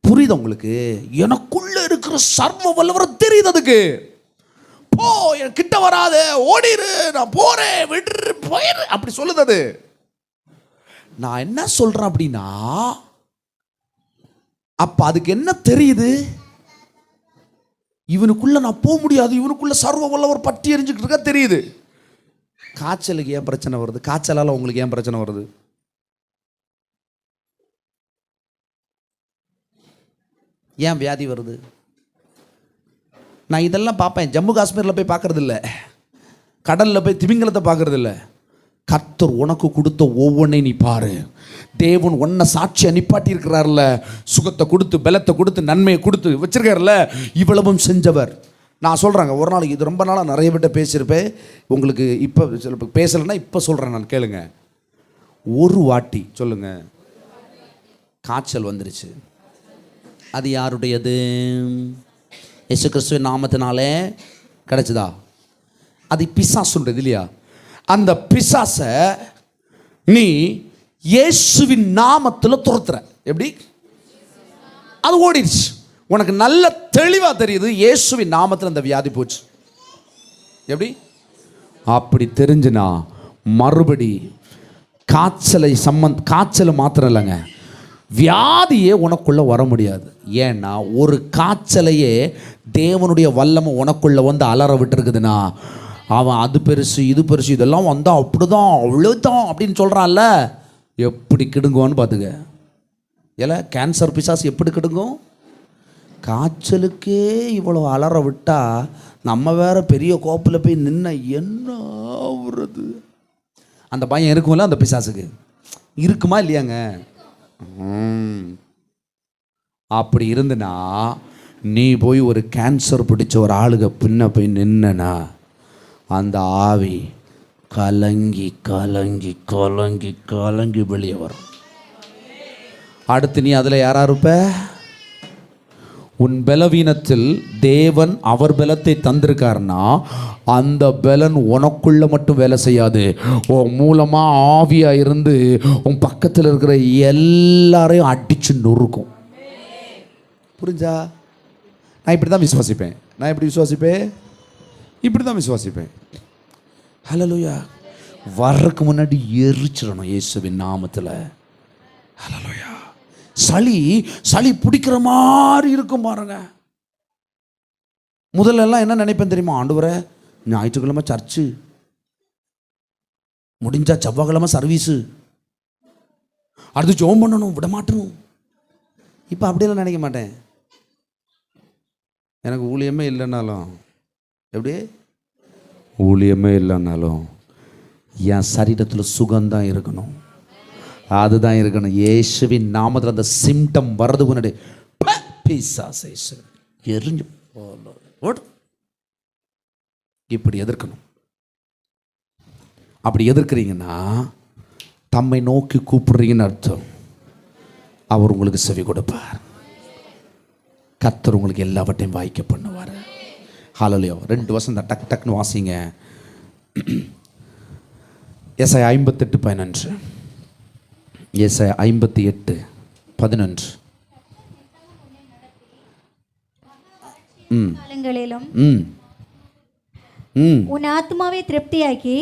புரியுது உங்களுக்கு? எனக்குள்ள இருக்கிற சர்வ வல்லவரை தெரியுது. அதுக்கு போ, என் கிட்ட வராது, ஓடிரு, நான் போறேன், விடு, போயிரு, அப்படி சொல்லுது அது. நான் என்ன சொல்றேன் அப்படின்னா, அப்ப அதுக்கு என்ன தெரியுது? இவனுக்குள்ள நான் போக முடியாது, இவனுக்குள்ள சர்வ வல்லவர் பற்றி எரிஞ்சுக்கிட்டு இருக்கா தெரியுது. காய்ச்சலுக்கு ஏன் பிரச்சனை வருது? காய்ச்சலால உங்களுக்கு ஏன் பிரச்சனை வருது? ஏன் வியாதி வருது? நான் இதெல்லாம் பார்ப்பேன். ஜம்மு காஷ்மீரில் போய் பார்க்கறது இல்லை, கடலில் போய் திமிங்கலத்தை பார்க்கறது இல்லை. கர்த்தர் உனக்கு கொடுத்த ஒவ்வொன்றை நீ பாரு. தேவன் உன்னை சாட்சியை நிப்பாட்டி இருக்கிறார்ல, சுகத்தை கொடுத்து பலத்தை கொடுத்து நன்மையை கொடுத்து வச்சிருக்காருல்ல, இவ்வளவும் செஞ்சவர். நான் சொல்கிறேங்க, ஒரு நாளைக்கு இது ரொம்ப நாளாக நிறைய பேர்ட்ட பேசியிருப்பேன். உங்களுக்கு இப்போ சில பேசலைன்னா இப்போ சொல்கிறேன் நான், கேளுங்க. ஒரு வாட்டி சொல்லுங்க காய்ச்சல் வந்துருச்சு. அது யாருடையது? இயேசு கிறிஸ்துவின் நாமத்தினாலே கிடைச்சதா? அது பிசாசுன்றது இல்லையா? அந்த பிசாசை நீ இயேசுவின் நாமத்தில் துரத்துற. எப்படி? அது ஓடிடுச்சு. உனக்கு நல்ல தெளிவாக தெரியுது, இயேசுவின் நாமத்தில் அந்த வியாதி போச்சு. எப்படி? அப்படி தெரிஞ்சுனா மறுபடி காய்ச்சல் மாத்திரம் இல்லைங்க, வியாதியே உனக்குள்ள வர முடியாது. ஏன்னா ஒரு காய்ச்சலையே தேவனுடைய வல்லமை உனக்குள்ள வந்து அலற விட்டுருக்குதுன்னா, அவன் அது பெருசு இது பெருசு இதெல்லாம் வந்தால் அப்படிதான் அவ்வளோதான் அப்படின்னு சொல்கிறான்ல, எப்படி கிடுங்குவான்னு பார்த்துக்க. ஏல கேன்சர் பிசாசு எப்படி கிடுங்கும்? காய்ச்சலுக்கே இவ்வளோ அலற விட்டா நம்ம வேற பெரிய கோப்பில் போய் நின்ன என்ன ஆகுறது? அந்த பயம் இருக்கும்ல அந்த பிசாசுக்கு. இருக்குமா இல்லையாங்க? அப்படி இருந்துனா நீ போய் ஒரு கேன்சர் பிடிச்ச ஒரு ஆளுக பின்ன போய் நின்னா, அந்த ஆவி கலங்கி கலங்கி கலங்கி கலங்கி வெளியே வரும். அடுத்து நீ அதில் யாரா இருப்ப? உன் பலவீனத்தில் தேவன் அவர் பலத்தை தந்திருக்காருன்னா, அந்த பலன் உனக்குள்ள மட்டும் வேலை செய்யாது, உன் மூலமா ஆவியா இருந்து உன் பக்கத்தில் இருக்கிற எல்லாரையும் அடிச்சு நொறுக்கும். புரிஞ்சா? நான் இப்படி தான் விசுவாசிப்பேன். நான் எப்படி விசுவாசிப்பேன்? இப்படி தான் விசுவாசிப்பேன். ஹல்லேலூயா. வர்றதுக்கு முன்னாடி எரிச்சிடணும் இயேசுவின் நாமத்தில். ஹல்லேலூயா. சளி பிடிக்கிற மாதிரி இருக்கும் பாருங்க. முதல்ல எல்லாம் என்ன நினைப்பேன் தெரியுமா? ஆண்டவரே, ஞாயிற்றுக்கிழமை சர்ச்சு, முடிஞ்சா செவ்வாய்க்கிழமை சர்வீஸு, அடுத்து ஜெபம் பண்ணணும், விட மாட்டணும். இப்போ அப்படியெல்லாம் நினைக்க மாட்டேன். எனக்கு ஊழியமே இல்லைன்னாலும், எப்படி ஊழியமே இல்லைன்னாலும் என் சரீரத்தில் சுகம்தான் இருக்கணும், அதுதான் இருக்கணும். இயேசுவின் நாமத்தில் அந்த சிம்டம் வர்றதுக்கு முன்னாடி எரிஞ்சு இப்படி எதிர்க்கணும். அப்படி எதிர்க்கிறீங்கன்னா தம்மை நோக்கி கூப்பிடுறீங்கன்னு அர்த்தம். அவர் உங்களுக்கு செவி கொடுப்பார். கர்த்தர் உங்களுக்கு எல்லாவற்றையும் வாய்க்க பண்ணுவார். ஹல்லேலூயா. 2 வசனம் டக் டக்னு வாசிங்க. ஏசாயா 58:11. ஏசாயா 58:11. காலங்களிலும் உன் ஆத்மாவை திருப்தியாக்கி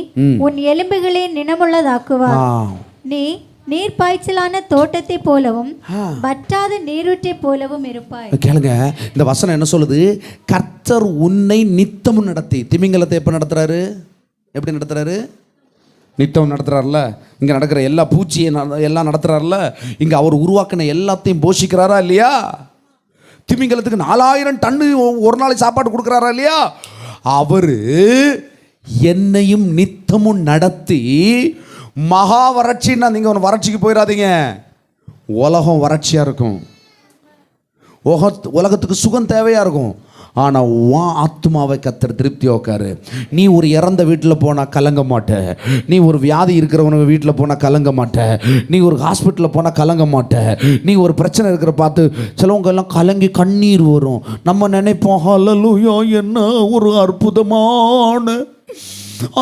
உன் எலும்புகளை நினமுள்ளதாக்குவார். நீ நீர் பாய்ச்சலான தோட்டத்தை போலவும் வற்றாத நீரூற்றை போலவும் இருப்பாய். கேளுங்க, இந்த வசனம் என்ன சொல்லுது? கர்த்தர் உன்னை நித்தமும் நடத்தி. திமிங்கலத்தை எப்ப நடத்துறாரு? எப்படி நடத்துறாரு? நித்தம் நடத்துறாருல. இங்க நடக்கிற எல்லா பூச்சியை எல்லாம் நடத்துறாருல. இங்க அவர் உருவாக்கின எல்லாத்தையும் போஷிக்கிறாரா இல்லையா? திமிங்கலத்துக்கு 4000 டன்னு ஒரு நாள் சாப்பாடு கொடுக்குறாரா இல்லையா? அவரு என்னையும் நித்தமும் நடத்தி. மகா வறட்சின்னா நீங்க ஒரு வறட்சிக்கு போயிடாதீங்க. உலகம் வறட்சியா இருக்கும், உலகத்துக்கு சுகம் தேவையா இருக்கும். ஆனா உன் ஆத்மாவை கர்த்தர் திருப்தி வைக்காரு. நீ ஒரு இறந்த வீட்டில் போனால் கலங்க மாட்ட, நீ ஒரு வியாதி இருக்கிறவங்க வீட்டில் போனால் கலங்க மாட்ட, நீ ஒரு ஹாஸ்பிட்டலில் போனால் கலங்க மாட்ட, நீ ஒரு பிரச்சனை இருக்கிற பார்த்து சிலவங்க எல்லாம் கலங்கி கண்ணீர் வரும். நம்ம நினைப்போம், ஹல்லேலூயா, என்ன ஒரு அற்புதமான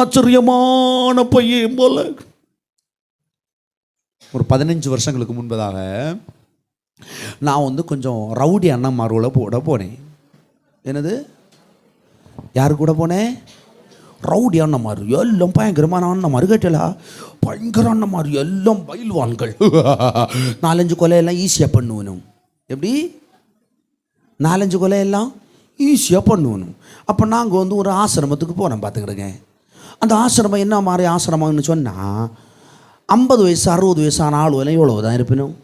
ஆச்சரியமான பையன் போல. ஒரு 15 வருஷங்களுக்கு முன்பதாக நான் கொஞ்சம் ரவுடி அண்ணன்மாரோட போனேன். என்னது? யாரு கூட போனேன்? ரவுடி அண்ணமாரு எல்லாம் பயங்கரமான அண்ணமாரு கேட்டலா, பயங்கர அண்ணமாரு எல்லாம் பயில்வான்கள். 4-5 கொலையெல்லாம் ஈஸியாக பண்ணுவனும். எப்படி 4-5 கொலையெல்லாம் ஈஸியாக பண்ணுவணும். அப்போ நாங்கள் வந்து ஒரு ஆசிரமத்துக்கு போனோம் பார்த்துக்கிடுங்க. அந்த ஆசிரமம் என்ன மாதிரி ஆசிரமம்னு சொன்னால் 50 வயசு 60 வயசான ஆள் எல்லாம் எவ்வளோ தான் இருப்பினும்.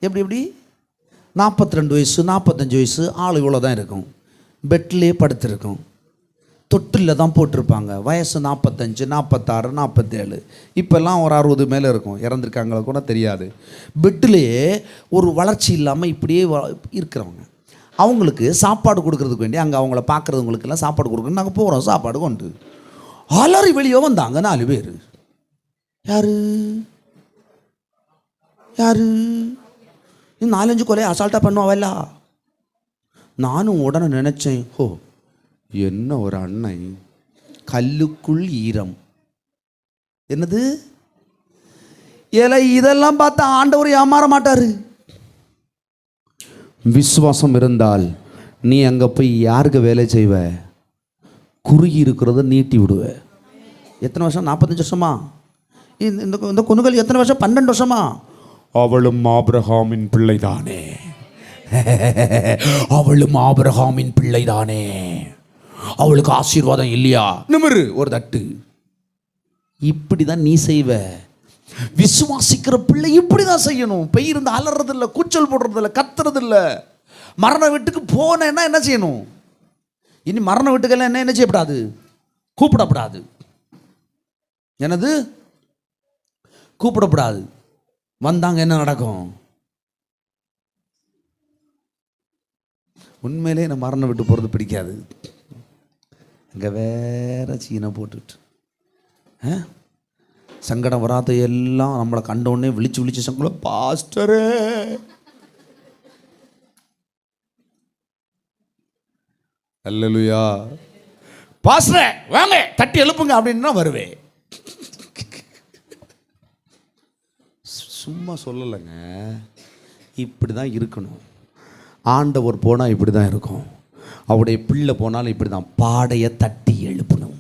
எப்படி 42 வயசு 45 வயசு ஆள் இவ்வளோ தான் இருக்கும். பெட்லேயே படுத்துருக்கும், தொட்டில் தான் போட்டிருப்பாங்க. வயசு 45 46 47, இப்போல்லாம் ஒரு 60 மேலே இருக்கும். இறந்துருக்காங்களா கூட தெரியாது. பெட்டிலேயே ஒரு வளர்ச்சி இல்லாமல் இப்படியே இருக்கிறவங்க. அவங்களுக்கு சாப்பாடு கொடுக்கறதுக்கு வேண்டி அங்கே அவங்கள பார்க்குறவங்களுக்கெல்லாம் சாப்பாடு கொடுக்கணும். நாங்கள் போகிறோம் சாப்பாடு கொண்டு. அலறி வெளியே வந்தாங்க 4 பேர். யாரு 4-5 கொலையை அசால்ட்டாக பண்ணுவாவல்ல. நானும் உடனே நினச்சேன், ஓ என்ன ஒரு அண்ணன், கல்லுக்குள் ஈரம். என்னது ஏல, இதெல்லாம் பார்த்தா ஆண்டவர் ஏமாற மாட்டாரு. விசுவாசம் இருந்தால் நீ அங்கே போய் யாருக்கு வேலை செய்வ? குறுகி இருக்கிறத நீட்டி விடுவ. எத்தனை வருஷம்? 45 வருஷமா? இந்த குணுகள் எத்தனை வருஷம்? 12 வருஷமா? அவளும் ஆபிரகாமின் பிள்ளைதானே, அவளும் ஆபிரகாமின் பிள்ளைதானே, அவளுக்கு ஆசீர்வாதம் இல்லையா? நிமிரு ஒரு தட்டு. இப்படிதான் நீ செய்வ. விசுவாசிக்கிற பிள்ளை இப்படிதான் செய்யணும். பெயிருந்து அலறது இல்லை, கூச்சல் போடுறது இல்லை, கத்துறது இல்லை. மரண வீட்டுக்கு போனேன்னா என்ன செய்யணும்? இனி மரண வீட்டுக்கெல்லாம் என்ன செய்யப்படாது? கூப்பிடப்படாது. என்னது? கூப்பிடப்படாது. வந்தாங்க என்ன நடக்கும்? உண்மையிலே நான் மரண விட்டு போகிறது பிடிக்காது. அங்கே வேற சீனை போட்டுட்டு சங்கடம் வராத எல்லாம் நம்மளை கண்டவுடனே விழிச்சு சங்கடம், பாஸ்டரே அல்லேலூயா, பாஸ்டரே வாங்க தட்டி எழுப்புங்க அப்படின்னா வருவேன். சும்மா சொல்லலைங்க, இப்படி தான் இருக்கணும். ஆண்டவர் போனால் இப்படி தான் இருக்கும். அவருடைய பிள்ளை போனாலும் இப்படி தான் பாடையை தட்டி எழுப்பணும்.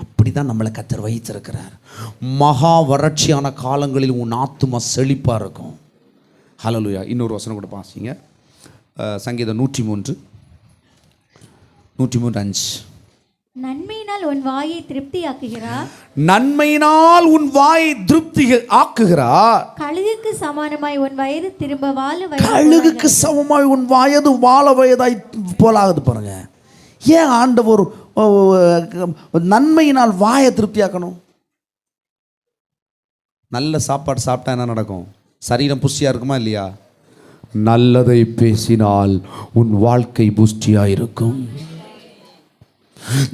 அப்படி தான் நம்மளை கர்த்தர் வைத்திருக்கிறார். மகா வறட்சியான காலங்களில் உன் ஆத்துமா செழிப்பாக இருக்கும். ஹல்லேலூயா. இன்னொரு வசனம் கூட பாசிங்க. சங்கீதம் 103:5. நன்மையினால் உன் வாயை திருப்தி ஆக்குகிறார், நன்மையினால் உன் வாயை திருப்தி ஆக்குகிறார். கழுகுக்கு சமானமாய் உன் வயது திரும்ப வாழ வயது, கழுகுக்கு சமமாய் உன் வயது வாழ வயதாய் போலாகுது. பாருங்க, ஏன் ஆண்டவர் நன்மையினால் வாயை திருப்தியாக்கணும்? நல்ல சாப்பாடு சாப்பிட்டா என்ன நடக்கும்? சரீரம் புஷ்டியா இருக்குமா இல்லையா? நல்லதை பேசினால் உன் வாழ்க்கை புஷ்டியா இருக்கும்.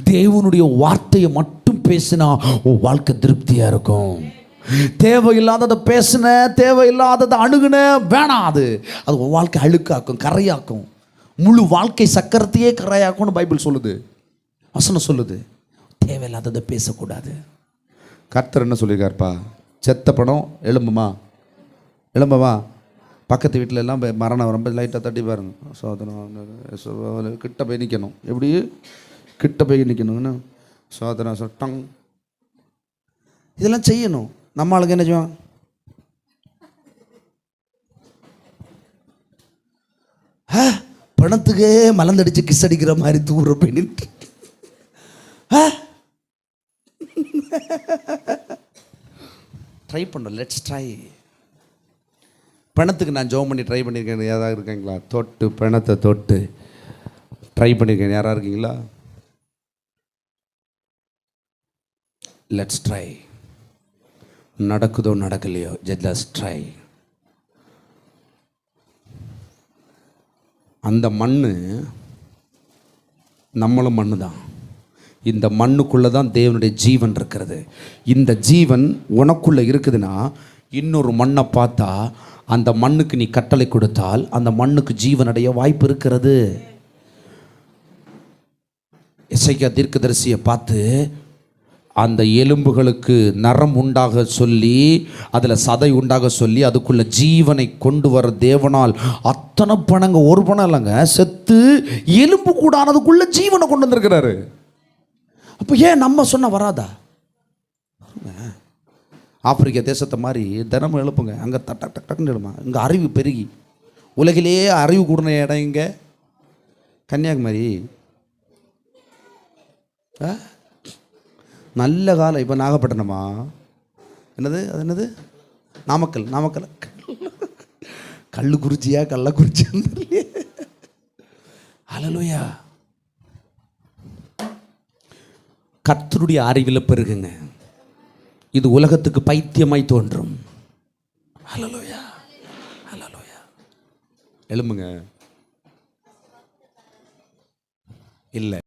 தேவனுடைய வார்த்தையை மட்டும் பேசினா உன் வாழ்க்கை திருப்தியா இருக்கும். தேவையில்லாததை பேசின, தேவையில்லாததை அணுகுன வேணாம். அது உன் வாழ்க்கை அழுக்காக்கும், கரையாக்கும். முழு வாழ்க்கை சக்கரத்தையே கரையாக்கும்னு பைபிள் சொல்லுது, வசனம் சொல்லுது. தேவையில்லாததை பேசக்கூடாது. கர்த்தர் என்ன சொல்லியிருக்காருப்பா? செத்த பணம் எழும்புமா பக்கத்து வீட்டில் எல்லாம் மரணம் ரொம்ப லைட்டாக தட்டி பாருங்க. சோதனை கிட்ட போய் நிற்கணும். எப்படி கிட்ட போய் நிற்கணும்னு சோதனை சொட்டங் இதெல்லாம் செய்யணும். நம்ம ஆளுக்கு என்ன செய்வாங்க? பணத்துக்கே மலர்ந்தடிச்சு கிஸ் அடிக்கிற மாதிரி தூர போய் நின்று ட்ரை பண்ணோம். Let's try. பணத்துக்கு நான் ஜோம் பண்ணி ட்ரை பண்ணியிருக்கேன். யாராவது இருக்கீங்களா? தொட்டு பணத்தை தொட்டு ட்ரை பண்ணியிருக்கேன். யாராக இருக்கீங்களா? Let's try. நடக்குதோ நடக்கலையோ, லெட்ஸ் ட்ரை. அந்த மண் நம்மளும் மண்ணு தான். இந்த மண்ணுக்குள்ளே தான் தேவனுடைய ஜீவன் இருக்கிறது. இந்த ஜீவன் உனக்குள்ளே இருக்குதுன்னா இன்னொரு மண்ணை பார்த்தா அந்த மண்ணுக்கு நீ கட்டளை கொடுத்தால் அந்த மண்ணுக்கு ஜீவனடைய வாய்ப்பு இருக்கிறது. எசேக்கியா தீர்க்கதரிசியை பார்த்து அந்த எலும்புகளுக்கு நரம் உண்டாக சொல்லி, அதில் சதை உண்டாக சொல்லி, அதுக்குள்ள ஜீவனை கொண்டு வர தேவனால் அத்தனை பணங்க, ஒரு பணம் இல்லைங்க, செத்து எலும்பு கூடானதுக்குள்ள ஜீவனை கொண்டு வந்திருக்கிறாரு. அப்போ ஏன் நம்ம சொன்ன வராதா? ஆப்பிரிக்கா தேசத்தை மாதிரி தினமும் எழுப்புங்க. அங்கே டக் டக் டக்குன்னு எழுமா. இங்கே அறிவு பெருகி உலகிலேயே அறிவு கூடின இடம் இங்கே கன்னியாகுமரி. நல்ல காலம். இப்போ நாகப்பட்டினமா என்னது, அது என்னது, நாமக்கல் கள்ளுக்குறிச்சியா கள்ளக்குறிச்சியான்னு தெரியலையே. ஹல்லேலூயா. கர்த்தருடைய அறிவில் பெருகுங்க. இது உலகத்துக்கு பைத்தியமாய் தோன்றும். ஹல்லேலூயா, ஹல்லேலூயா. எழும்புங்க. இல்லை